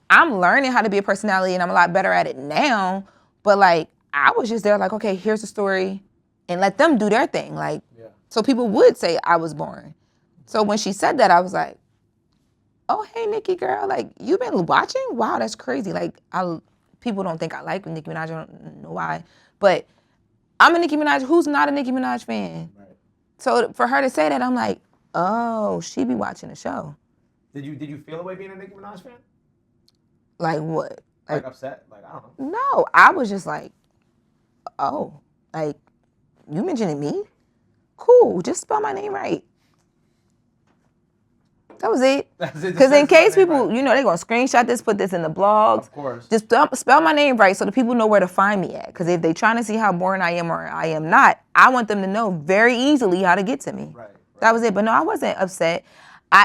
I'm learning how to be a personality, and I'm a lot better at it now. But, like, I was just there, like, okay, here's the story, and let them do their thing. Like, so people would say I was boring. So when she said that, I was like, oh, hey, Nicki girl, like, you been watching? Wow, that's crazy. Like, people don't think I like Nicki Minaj. I don't know why. But I'm a Nicki Minaj. Who's not a Nicki Minaj fan? Right. So for her to say that, I'm like, oh, she be watching the show. Did you feel a way being a Nicki Minaj fan? Like what? Like upset? Like, I don't know. No, I was just like, oh, like, you mentioning me? Cool, just spell my name right. That was it. Because in case people, they're going to screenshot this, put this in the blogs. Of course. Just spell my name right so the people know where to find me at. Because if they're trying to see how boring I am or I am not, I want them to know very easily how to get to me. Right. That was it. But no, I wasn't upset.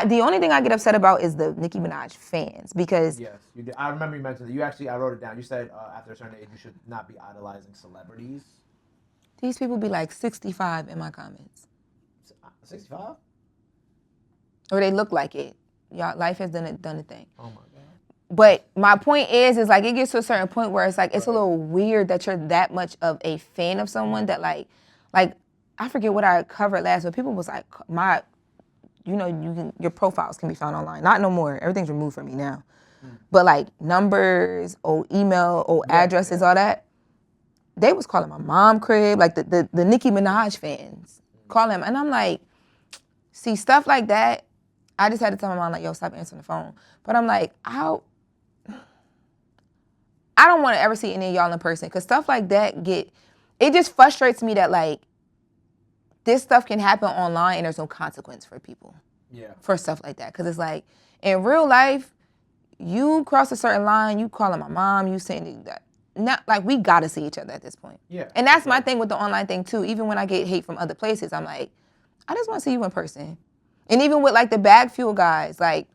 The only thing I get upset about is the Nicki Minaj fans because... Yes, you did. I remember you mentioned that. I wrote it down. You said after a certain age, you should not be idolizing celebrities. These people be like 65 in my comments. 65? Or they look like it. Y'all, life has done a thing. Oh my God. But my point is like it gets to a certain point where it's like it's a little weird that you're that much of a fan of someone that like I forget what I covered last, but people was like your profiles can be found online. Not no more. Everything's removed from me now. But like numbers, old email, old addresses, all that. They was calling my mom crib, like the Nicki Minaj fans. Call him. And I'm like, see, stuff like that, I just had to tell my mom, like, yo, stop answering the phone. But I'm like, I don't want to ever see any of y'all in person because stuff like that it just frustrates me that like this stuff can happen online and there's no consequence for people. Yeah. For stuff like that. Because it's like, in real life, you cross a certain line, you calling my mom, you saying that. Not like we gotta see each other at this point. Yeah. And that's my thing with the online thing too. Even when I get hate from other places, I'm like, I just want to see you in person. And even with like the bag fuel guys, like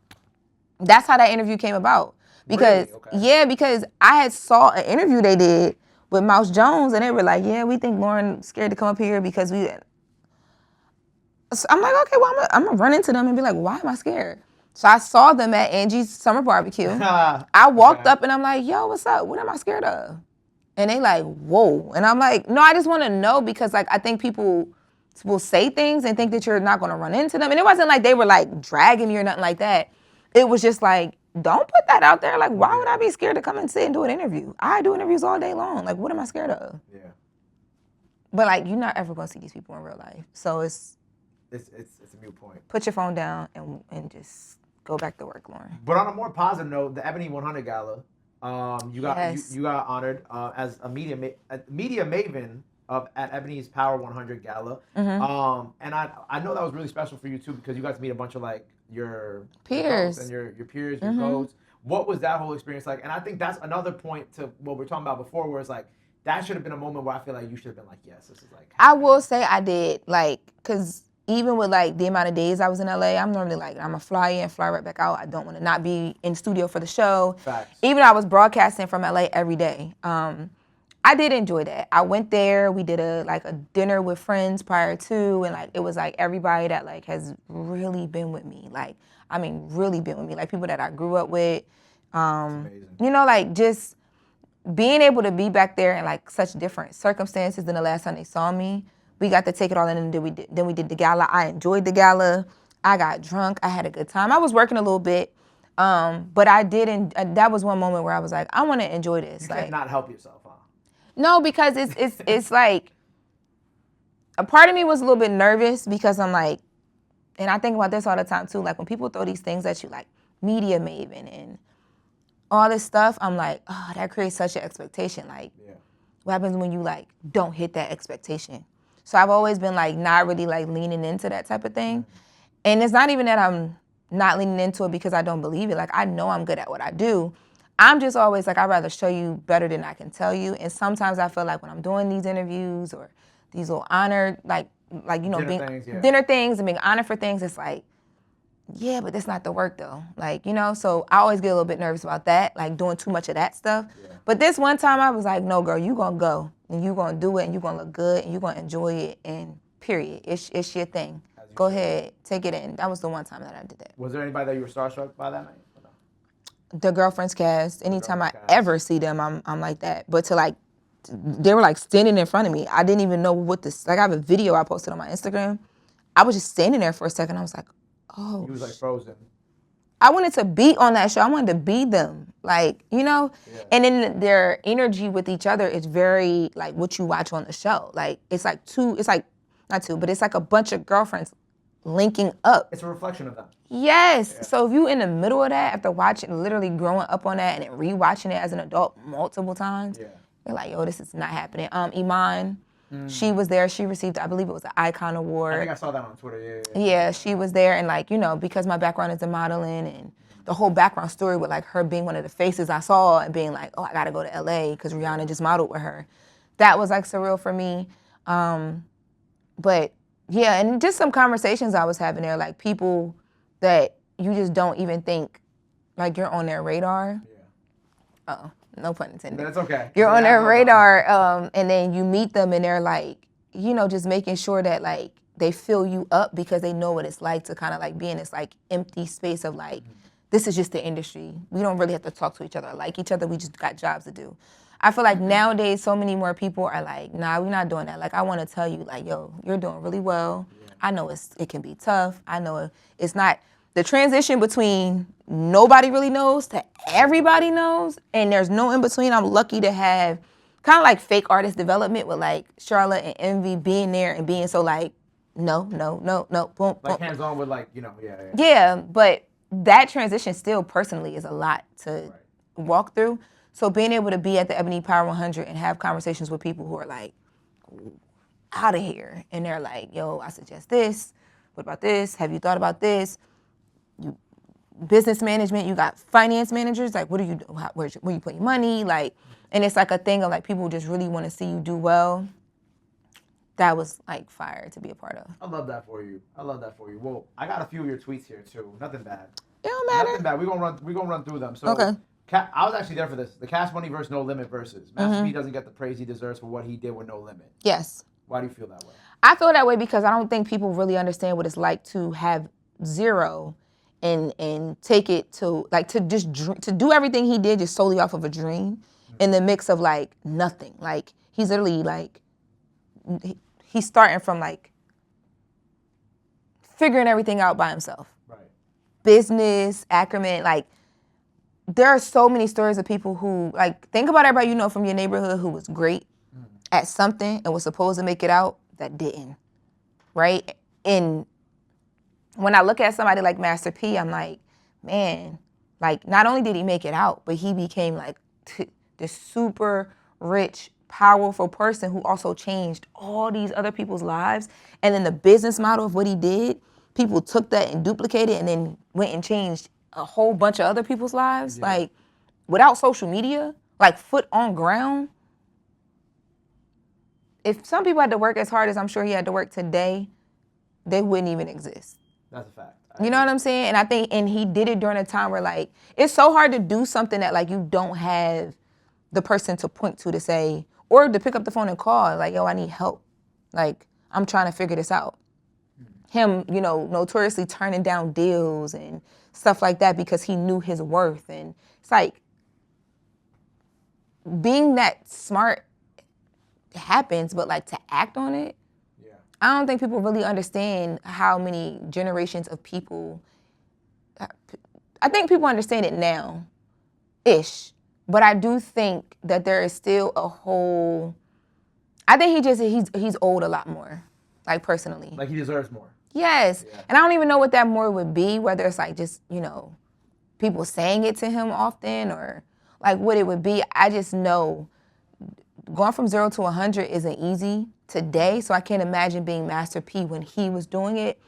that's how that interview came about. Because really? Okay. yeah, because I had saw an interview they did with Mouse Jones, and they were like, yeah, we think Loren scared to come up here because we. So I'm like, okay, well, I'm gonna run into them and be like, why am I scared? So I saw them at Angie's Summer Barbecue. I walked up and I'm like, yo, what's up? What am I scared of? And they like, whoa. And I'm like, no, I just want to know because like I think people will say things and think that you're not gonna run into them. And it wasn't like they were like dragging me or nothing like that. It was just like, don't put that out there. Like, why would I be scared to come and sit and do an interview? I do interviews all day long. Like, what am I scared of? Yeah. But like, you're not ever gonna see these people in real life. So it's a moot point. Put your phone down and just go back to work, Loren. But on a more positive note, the Ebony 100 Gala, you got honored as a media maven at Ebony's Power 100 Gala. Mm-hmm. And I know that was really special for you too because you got to meet a bunch of like your peers and your peers, your mm-hmm. codes. What was that whole experience like? And I think that's another point to what we were talking about before, where it's like that should have been a moment where I feel like you should have been like, yes, this is like. I will say I did, like, cause even with like the amount of days I was in LA, I'm normally like, I'm gonna fly in, fly right back out. I don't want to not be in studio for the show. Facts. Even though I was broadcasting from LA every day. I did enjoy that. I went there. We did a dinner with friends prior to, and like it was like everybody that like has really been with me. Like, I mean, really been with me. Like people that I grew up with. You know, like just being able to be back there in like such different circumstances than the last time they saw me. We got to take it all in, and then we did the gala. I enjoyed the gala. I got drunk. I had a good time. I was working a little bit, but I didn't. That was one moment where I was like, I want to enjoy this. You like, can't not help yourself, huh? No, because it's like a part of me was a little bit nervous because I'm like, and I think about this all the time too. Like when people throw these things at you, like media maven and all this stuff, I'm like, oh, that creates such an expectation. Like, what happens when you like don't hit that expectation? So I've always been like not really like leaning into that type of thing. And it's not even that I'm not leaning into it because I don't believe it. Like I know I'm good at what I do. I'm just always like, I'd rather show you better than I can tell you. And sometimes I feel like when I'm doing these interviews or these little honored, like you know, dinner things and being honored for things, it's like, yeah, but that's not the work though. Like, you know, so I always get a little bit nervous about that, like doing too much of that stuff. Yeah. But this one time I was like, no, girl, you gonna go and you gonna do it and you gonna look good and you gonna enjoy it and period. It's your thing. Go ahead, take it in. That was the one time that I did that. Was there anybody that you were starstruck by that night? The Girlfriends cast. Anytime I ever see them, I'm like that. But to like, they were like standing in front of me. I didn't even know what this, like I have a video I posted on my Instagram. I was just standing there for a second. I was like, oh. You was like frozen. I wanted to be on that show. I wanted to be them. Like, you know? Yeah. And then their energy with each other is very like what you watch on the show. Like, it's like but it's like a bunch of girlfriends linking up. It's a reflection of them. Yes. Yeah. So if you in the middle of that, after literally growing up on that and then rewatching it as an adult multiple times, you're like, yo, this is not happening. Iman, she was there. She received, I believe it was an Icon Award. I think I saw that on Twitter, Yeah, she was there. And like, you know, because my background is in modeling and the whole background story with like her being one of the faces I saw and being like, oh, I gotta go to LA because Rihanna just modeled with her. That was like surreal for me. But yeah, and just some conversations I was having there, like people that you just don't even think like you're on their radar. Yeah. Uh-oh. No pun intended. That's okay. You're on their radar, and then you meet them and they're like, you know, just making sure that like they fill you up because they know what it's like to kind of like be in this like empty space of like, this is just the industry. We don't really have to talk to each other or like each other. We just got jobs to do. I feel like nowadays so many more people are like, nah, we're not doing that. Like I want to tell you like, yo, you're doing really well. Yeah. I know it can be tough. I know it's not. The transition between nobody really knows to everybody knows, and there's no in between. I'm lucky to have kind of like fake artist development with like Charlotte and Envy being there and being so like, no, boom, like hands on with like, you know, Yeah, but that transition still personally is a lot to walk through. So being able to be at the Ebony Power 100 and have conversations with people who are like, out of here. And they're like, yo, I suggest this. What about this? Have you thought about this? You business management, you got finance managers. Like, what do you do? Where you put your money? Like, and it's like a thing of like people just really want to see you do well. That was like fire to be a part of. I love that for you. Well, I got a few of your tweets here too. Nothing bad. It don't matter. Nothing bad. We gonna run through them. So, okay. I was actually there for this. The Cash Money versus No Limit versus Master P doesn't get the praise he deserves for what he did with No Limit. Yes. Why do you feel that way? I feel that way because I don't think people really understand what it's like to have zero and take it to like to do everything he did just solely off of a dream in the mix of like nothing. Like he's literally like he's starting from like figuring everything out by himself. Right. Business, acumen, like there are so many stories of people who like think about everybody you know from your neighborhood who was great at something and was supposed to make it out that didn't, right? And when I look at somebody like Master P, I'm like, man, like not only did he make it out, but he became like this super rich, powerful person who also changed all these other people's lives. And then the business model of what he did, people took that and duplicated and then went and changed a whole bunch of other people's lives. Yeah. Like without social media, like foot on ground, if some people had to work as hard as I'm sure he had to work today, they wouldn't even exist. That's a fact. You know what I'm saying? And I think, and he did it during a time where like, it's so hard to do something that like you don't have the person to point to say, or to pick up the phone and call, like, yo, I need help. Like, I'm trying to figure this out. Him, you know, notoriously turning down deals and stuff like that because he knew his worth. And it's like, being that smart happens, but like to act on it, yeah. I don't think people really understand how many generations of people, I think people understand it now-ish, but I do think that there is still a whole, I think he's owed a lot more, like personally. Like he deserves more. Yes, yeah. And I don't even know what that more would be, whether it's like just, you know, people saying it to him often or like what it would be. I just know going from 0 to 100 isn't easy today, so I can't imagine being Master P when he was doing it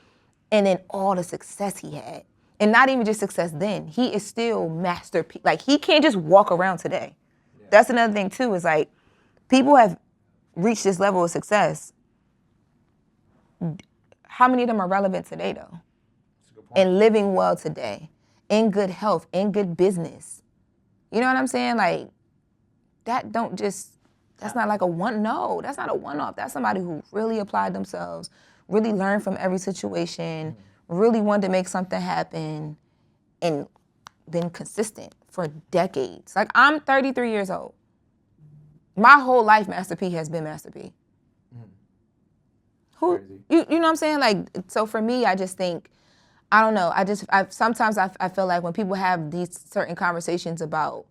and then all the success he had. And not even just success then. He is still Master P. Like, he can't just walk around today. Yeah. That's another thing, too, is like, people have reached this level of success. How many of them are relevant today, though? That's a good point. And living well today, in good health, in good business. You know what I'm saying? Like, that don't just... That's not like that's not a one-off. That's somebody who really applied themselves, really learned from every situation, really wanted to make something happen, and been consistent for decades. Like, I'm 33 years old. My whole life, Master P has been Master P. You know what I'm saying? Like, so for me, I just think, I don't know. Sometimes I feel like when people have these certain conversations about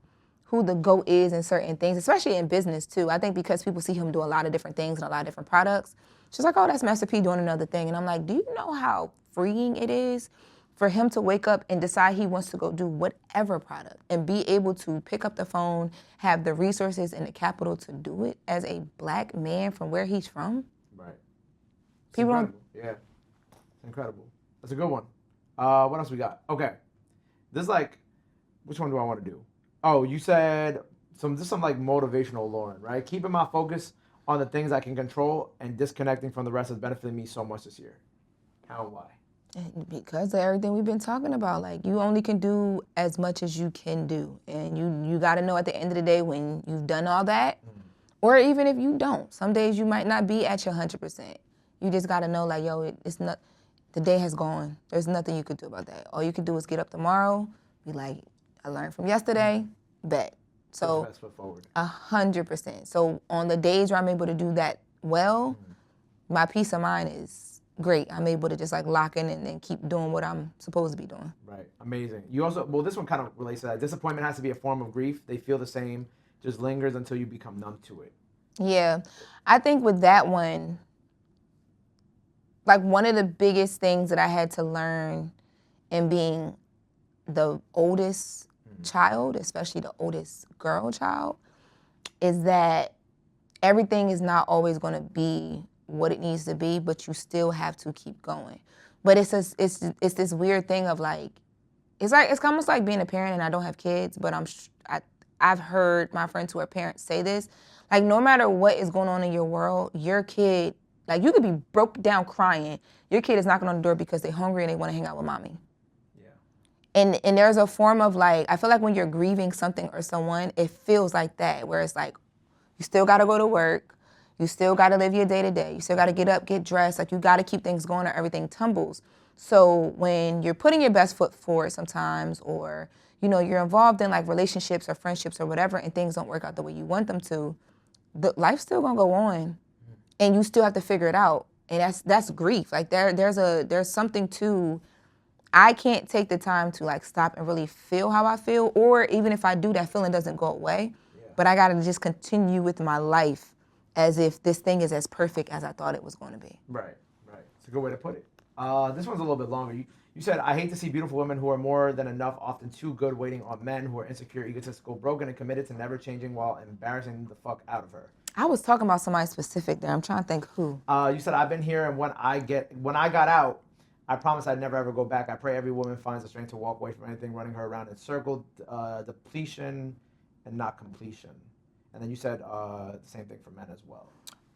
who the GOAT is in certain things, especially in business too. I think because people see him do a lot of different things and a lot of different products, she's like, oh, that's Master P doing another thing. And I'm like, do you know how freeing it is for him to wake up and decide he wants to go do whatever product and be able to pick up the phone, have the resources and the capital to do it as a black man from where he's from? Right. People don't... Yeah. It's incredible. That's a good one. What else we got? Okay. This is like, which one do I want to do? Oh, you said some like motivational Loren, right? Keeping my focus on the things I can control and disconnecting from the rest has benefited me so much this year. How and why? Because of everything we've been talking about. Like, you only can do as much as you can do. And you got to know at the end of the day when you've done all that, or even if you don't. Some days you might not be at your 100%. You just got to know, like, yo, it's not, the day has gone. There's nothing you could do about that. All you can do is get up tomorrow, be like, I learned from yesterday, bet. So, best foot forward. 100%. So on the days where I'm able to do that well, my peace of mind is great. I'm able to just like lock in and then keep doing what I'm supposed to be doing. Right, amazing. You also, well, this one kind of relates to that. Disappointment has to be a form of grief. They feel the same, just lingers until you become numb to it. Yeah, I think with that one, like one of the biggest things that I had to learn in being the oldest child, especially the oldest girl child, is that everything is not always going to be what it needs to be, but you still have to keep going. But it's this weird thing of like it's almost like being a parent, and I don't have kids, but I've heard my friends who are parents say this, like no matter what is going on in your world, your kid, like you could be broke down crying, your kid is knocking on the door because they're hungry and they want to hang out with mommy. And there's a form of like, I feel like when you're grieving something or someone, it feels like that, where it's like, you still gotta go to work, you still gotta live your day to day, you still gotta get up, get dressed, like you gotta keep things going or everything tumbles. So when you're putting your best foot forward sometimes, or you know, you're involved in like relationships or friendships or whatever, and things don't work out the way you want them to, life's still gonna go on, and you still have to figure it out. And that's grief. Like there's something to, I can't take the time to like stop and really feel how I feel, or even if I do, that feeling doesn't go away. But I gotta just continue with my life as if this thing is as perfect as I thought it was going to be. Right. It's a good way to put it. This one's a little bit longer. You said, I hate to see beautiful women who are more than enough, often too good, waiting on men who are insecure, egotistical, broken, and committed to never changing while embarrassing the fuck out of her. I was talking about somebody specific there. I'm trying to think who. You said, I've been here, and when I got out, I promise I'd never ever go back. I pray every woman finds the strength to walk away from anything running her around in circle, depletion, and not completion. And then you said the same thing for men as well.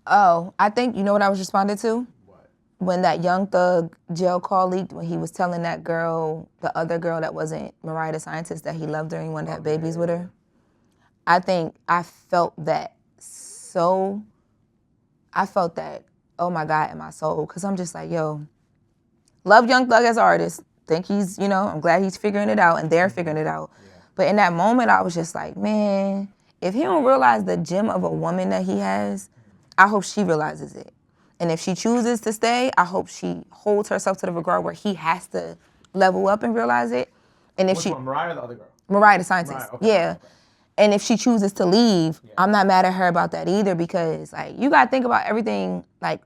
Oh, I think, you know what I was responding to? What? When that Young Thug jail call leaked, when he was telling that girl, the other girl that wasn't Mariah the Scientist, that he loved her and he wanted to have babies with her. I think I felt that oh my God, in my soul. Because I'm just like, yo, love Young Thug as an artist. Think he's, you know, I'm glad he's figuring it out and they're figuring it out. Yeah. But in that moment, I was just like, man, if he don't realize the gem of a woman that he has, I hope she realizes it. And if she chooses to stay, I hope she holds herself to the regard where he has to level up and realize it. And if Which one, Mariah or the other girl? Mariah the Scientist, Mariah, okay, yeah. Okay. And if she chooses to leave, I'm not mad at her about that either, because like you gotta think about everything, like,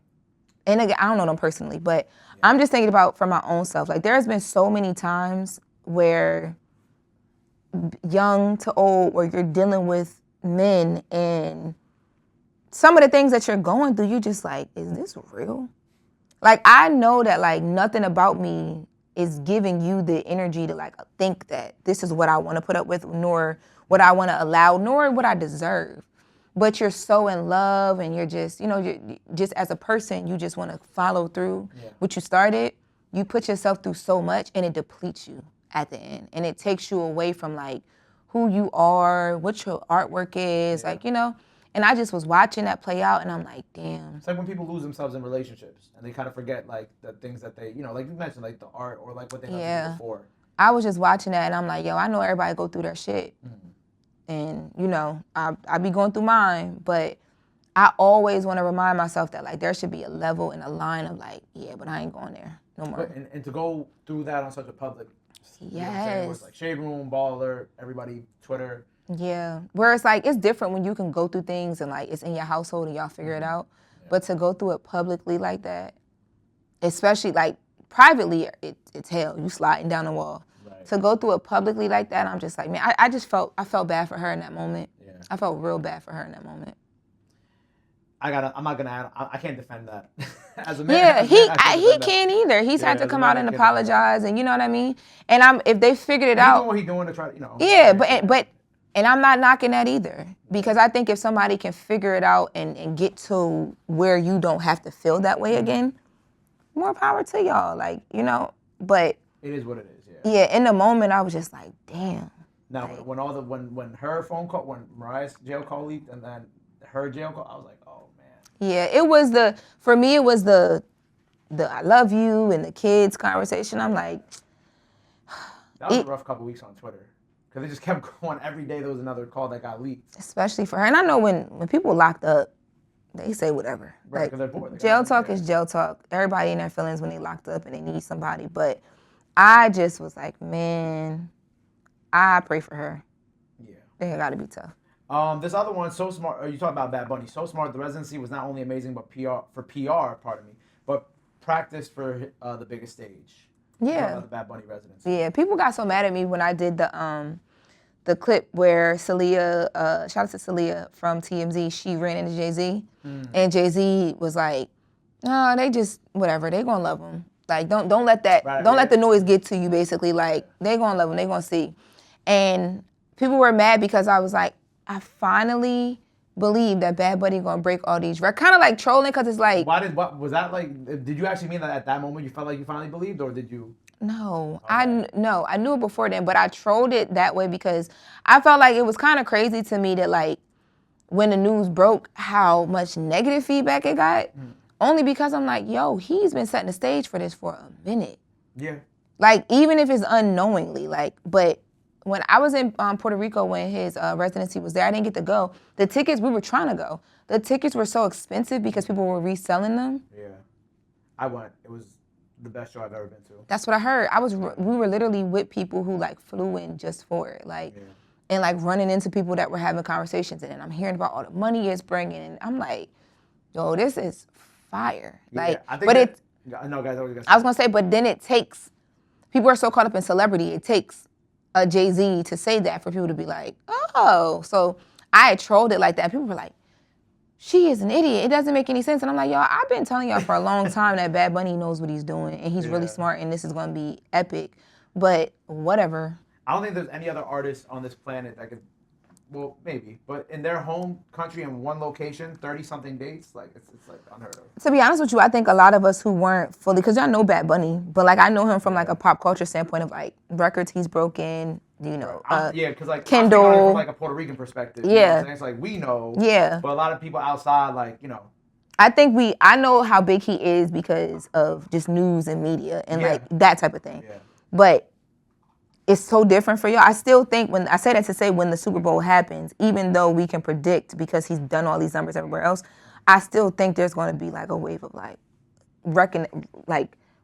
and again, I don't know them personally, but I'm just thinking about for my own self. Like there's been so many times where young to old, where you're dealing with men and some of the things that you're going through, you just like, is this real? Like I know that like nothing about me is giving you the energy to like think that this is what I want to put up with, nor what I want to allow, nor what I deserve. But you're so in love, and you're just, you know, you're just as a person, you just want to follow through what you started. You put yourself through so much, and it depletes you at the end, and it takes you away from like who you are, what your artwork is, like, you know. And I just was watching that play out, and I'm like, damn. It's like when people lose themselves in relationships, and they kind of forget like the things that they, you know, like you mentioned, like the art or like what they have to do before. I was just watching that, and I'm like, yo, I know everybody go through their shit. And, you know, I be going through mine, but I always want to remind myself that, like, there should be a level and a line of, like, yeah, but I ain't going there no more. But, and to go through that on such a public, yes. You know what I'm saying? Where it's like Shade Room, Baller, everybody, Twitter. Yeah. Where it's like, it's different when you can go through things and, like, it's in your household and y'all figure it out. Yeah. But to go through it publicly like that, especially, like, privately, it's hell. You sliding down the wall. To go through it publicly like that, I'm just like, man, I felt bad for her in that moment. Yeah. I felt real bad for her in that moment. I'm not gonna add, I can't defend that. As a man. Yeah, he can't either. He's had to come out and apologize, and you know what I mean? And if they figured it out. He's doing what he's doing to try to, you know. Yeah, but I'm not knocking that either. Because I think if somebody can figure it out and get to where you don't have to feel that way again, more power to y'all. Like, you know, but. It is what it is. Yeah, in the moment, I was just like, damn. Now, like, when her phone call, when Mariah's jail call leaked, and then her jail call, I was like, oh, man. Yeah, for me, it was the I love you and the kids conversation. I'm like. That was a rough couple weeks on Twitter. Because it just kept going. Every day there was another call that got leaked. Especially for her. And I know when people locked up, they say whatever. Right, because they're bored. Jail talk is jail talk. Everybody in their feelings when they locked up and they need somebody. But I just was like, man, I pray for her. Yeah. It got to be tough. This other one, So Smart, you talk about Bad Bunny. So Smart, the residency was not only amazing but but practiced for the biggest stage. Yeah. About the Bad Bunny residency. Yeah, people got so mad at me when I did the the clip where Celia, shout out to Celia from TMZ, she ran into Jay-Z, and Jay-Z was like, "No, they just whatever. They gonna love him. Like don't let that let the noise get to you. Basically, like they gonna love him. They gonna see." And people were mad because I was like, I finally believe that Bad Bunny gonna break all these records. Kind of like trolling because it's like. What was that like? Did you actually mean that at that moment you felt like you finally believed, or did you? No, I knew it before then, but I trolled it that way because I felt like it was kind of crazy to me that like when the news broke, how much negative feedback it got. Only because I'm like, yo, he's been setting the stage for this for a minute. Yeah. Like even if it's unknowingly, like, but when I was in Puerto Rico when his residency was there, I didn't get to go. The tickets, we were trying to go. The tickets were so expensive because people were reselling them. Yeah, I went. It was the best show I've ever been to. That's what I heard. We were literally with people who like flew in just for it, like, and like running into people that were having conversations, and then I'm hearing about all the money it's bringing, and I'm like, yo, this is fire. Like, I think but no, guys, I was gonna say, but then it takes. People are so caught up in celebrity. It takes a Jay-Z to say that for people to be like, oh. So I had trolled it like that. People were like, she is an idiot. It doesn't make any sense. And I'm like, y'all, I've been telling y'all for a long time that Bad Bunny knows what he's doing and he's really smart and this is going to be epic. But whatever. I don't think there's any other artist on this planet that could, well, maybe, but in their home country in one location, 30-something dates, like, it's like unheard of. To be honest with you, I think a lot of us who weren't fully, because y'all know Bad Bunny, but like I know him from like a pop culture standpoint of like records he's broken, you know, because like Kendall, I'm from like a Puerto Rican perspective. You know what I'm saying? It's like we know, but a lot of people outside, like, you know. I know how big he is because of just news and media and like that type of thing. But it's so different for y'all. I still think when I say that to say when the Super Bowl happens, even though we can predict because he's done all these numbers everywhere else, I still think there's going to be like a wave of like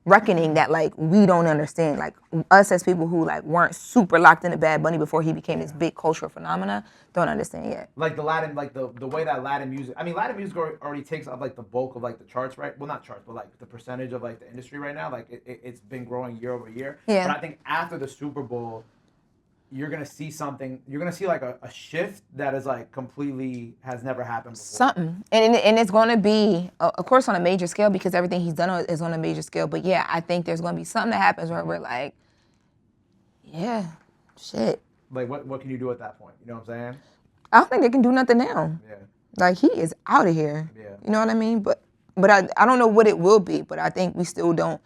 reckoning that like we don't understand. Like us as people who like weren't super locked into Bad Bunny before he became this big cultural phenomena don't understand yet. Like the Latin, like the way that Latin music. I mean, Latin music already takes up like the bulk of like the charts, right? Well, not charts, but like the percentage of like the industry right now. Like it's been growing year over year. Yeah. But I think after the Super Bowl, you're gonna see something. You're gonna see like a shift that is like completely has never happened before. Something, and it's going to be, of course, on a major scale because everything he's done is on a major scale. But yeah, I think there's going to be something that happens where we're like, yeah, shit. Like what can you do at that point? You know what I'm saying? I don't think they can do nothing now. Yeah. Like he is out of here. Yeah. You know what I mean? But I don't know what it will be. But I think we still don't.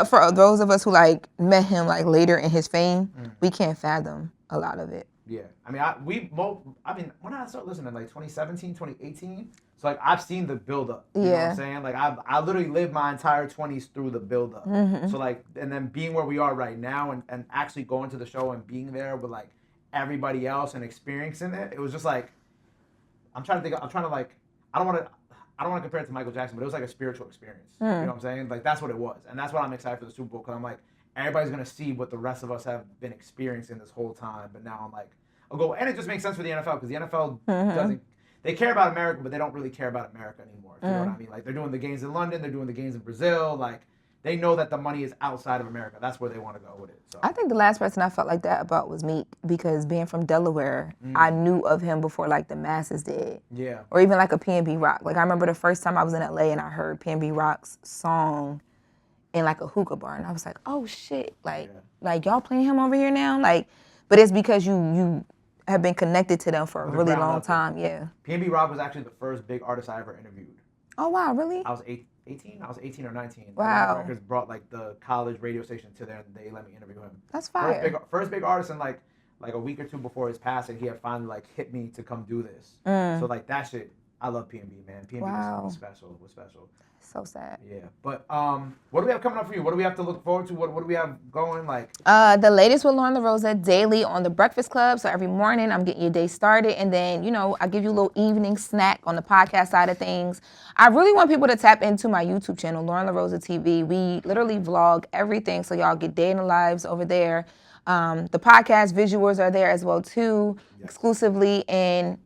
For those of us who like met him like later in his fame, we can't fathom a lot of it. Yeah, I mean, when I started listening, like 2017, 2018, so like I've seen the buildup. You know what I'm saying? Like I literally lived my entire 20s through the buildup. So like, and then being where we are right now, and actually going to the show and being there with like everybody else and experiencing it, it was just like, I don't want to compare it to Michael Jackson, but it was like a spiritual experience. You know what I'm saying? Like that's what it was, and that's why I'm excited for the Super Bowl because I'm like, everybody's gonna see what the rest of us have been experiencing this whole time. But now I'm like, I'll go, and it just makes sense for the NFL because the NFL doesn't. They care about America, but they don't really care about America anymore. If you know what I mean? Like they're doing the games in London, they're doing the games in Brazil. Like they know that the money is outside of America. That's where they want to go with it. So I think the last person I felt like that about was Meek because being from Delaware, I knew of him before like the masses did. Yeah. Or even like a PNB Rock. Like I remember the first time I was in LA and I heard PNB Rock's song in like a hookah bar, and I was like, oh shit, like y'all playing him over here now, like, but it's because you have been connected to them for a really long time, PNB Rock was actually the first big artist I ever interviewed. Oh wow, really? I was 18. I was 18 or 19. Wow. Records brought like the college radio station to there, and they let me interview him. That's fire. First big artist, and like a week or two before his passing, he had finally like hit me to come do this. So like that shit. I love PNB, man. PNB was special. So sad. Yeah, but what do we have coming up for you? What do we have to look forward to? What do we have going? Like the latest with Loren Lorosa daily on the Breakfast Club. So every morning I'm getting your day started, and then I give you a little evening snack on the podcast side of things. I really want people to tap into my YouTube channel, Loren Lorosa TV. We literally vlog everything, so y'all get day in the lives over there. The podcast visuals are there as well too, exclusively, and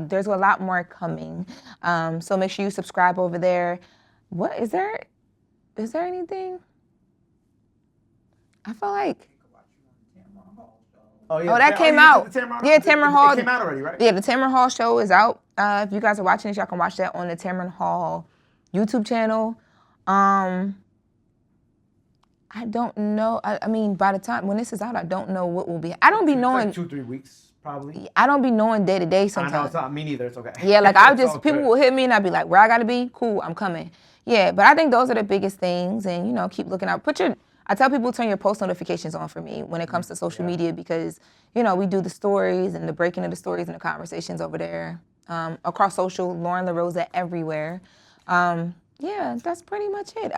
there's a lot more coming. So make sure you subscribe over there. What is there anything? I feel like Oh, yeah. Oh, that came you out. said the Tamron- Yeah, Tamron Hall. It came out already, right? Yeah, the Tamron Hall show is out. If you guys are watching this, y'all can watch that on the Tamron Hall YouTube channel. I don't know. I mean, by the time when this is out, I don't know what will be. I don't be knowing. It's like 2-3 weeks, probably. I don't be knowing day to day sometimes. I know, it's not me neither. It's okay. Yeah, like I It's all just, people good. will hit me and I'll be like, where I gotta be? Cool, I'm coming. Yeah, but I think those are the biggest things, and you know, keep looking out. I tell people turn your post notifications on for me when it comes to social media, because you know we do the stories and the breaking of the stories and the conversations over there across social. Loren Lorosa everywhere. Yeah, that's pretty much it.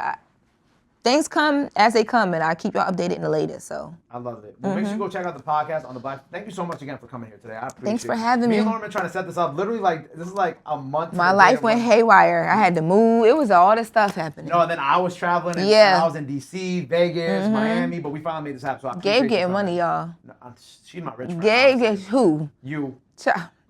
Things come as they come, and I keep y'all updated in the latest. So I love it. Well, make sure you go check out the podcast on the Black. Thank you so much again for coming here today. I appreciate it. Thanks for having me. Me and Lauren been trying to set this up. Literally, like this is like a month. My life went haywire. I had to move. It was all this stuff happening. No, and then I was traveling. And I was in DC, Vegas, Miami, but we finally made this happen. So I appreciate Gabe getting money, y'all. No, she's my rich friend. Gabe gets who? You.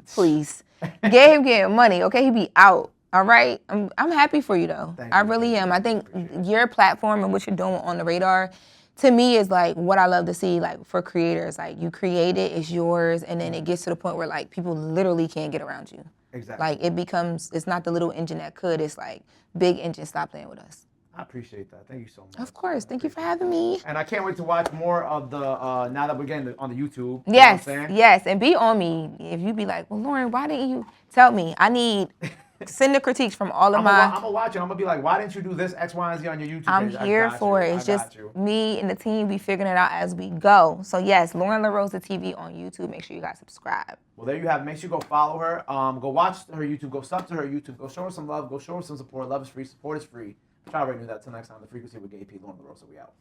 Please. Gabe getting money, okay? He be out. All right? I'm happy for you, though. I really am. I think your platform and what you're doing on the radar, to me, is like what I love to see, like for creators. Like you create it, it's yours, and then it gets to the point where like people literally can't get around you. Exactly. Like it becomes, it's not the little engine that could, it's like big engine, stop playing with us. I appreciate that. Thank you so much. Of course. Thank you for having me. And I can't wait to watch more of the, now that we're getting on the YouTube. Yes, You know what I'm saying? yes. And be on me. If you be like, well, Loren, why didn't you tell me? I need, send the critiques from all of I'm going to watch it. I'm going to be like, why didn't you do this X, Y, and Z on your YouTube I'm page? here for it. It's just me and the team be figuring it out as we go. So yes, Loren Lorosa TV on YouTube. Make sure you guys subscribe. Well, there you have it. Make sure you go follow her. Go watch her YouTube. Go sub to her YouTube. Go show her some love. Go show her some support. Love is free. Support is free. I already knew that. Till next time, the Frequency with Gabe P. Loren Lorosa. We out.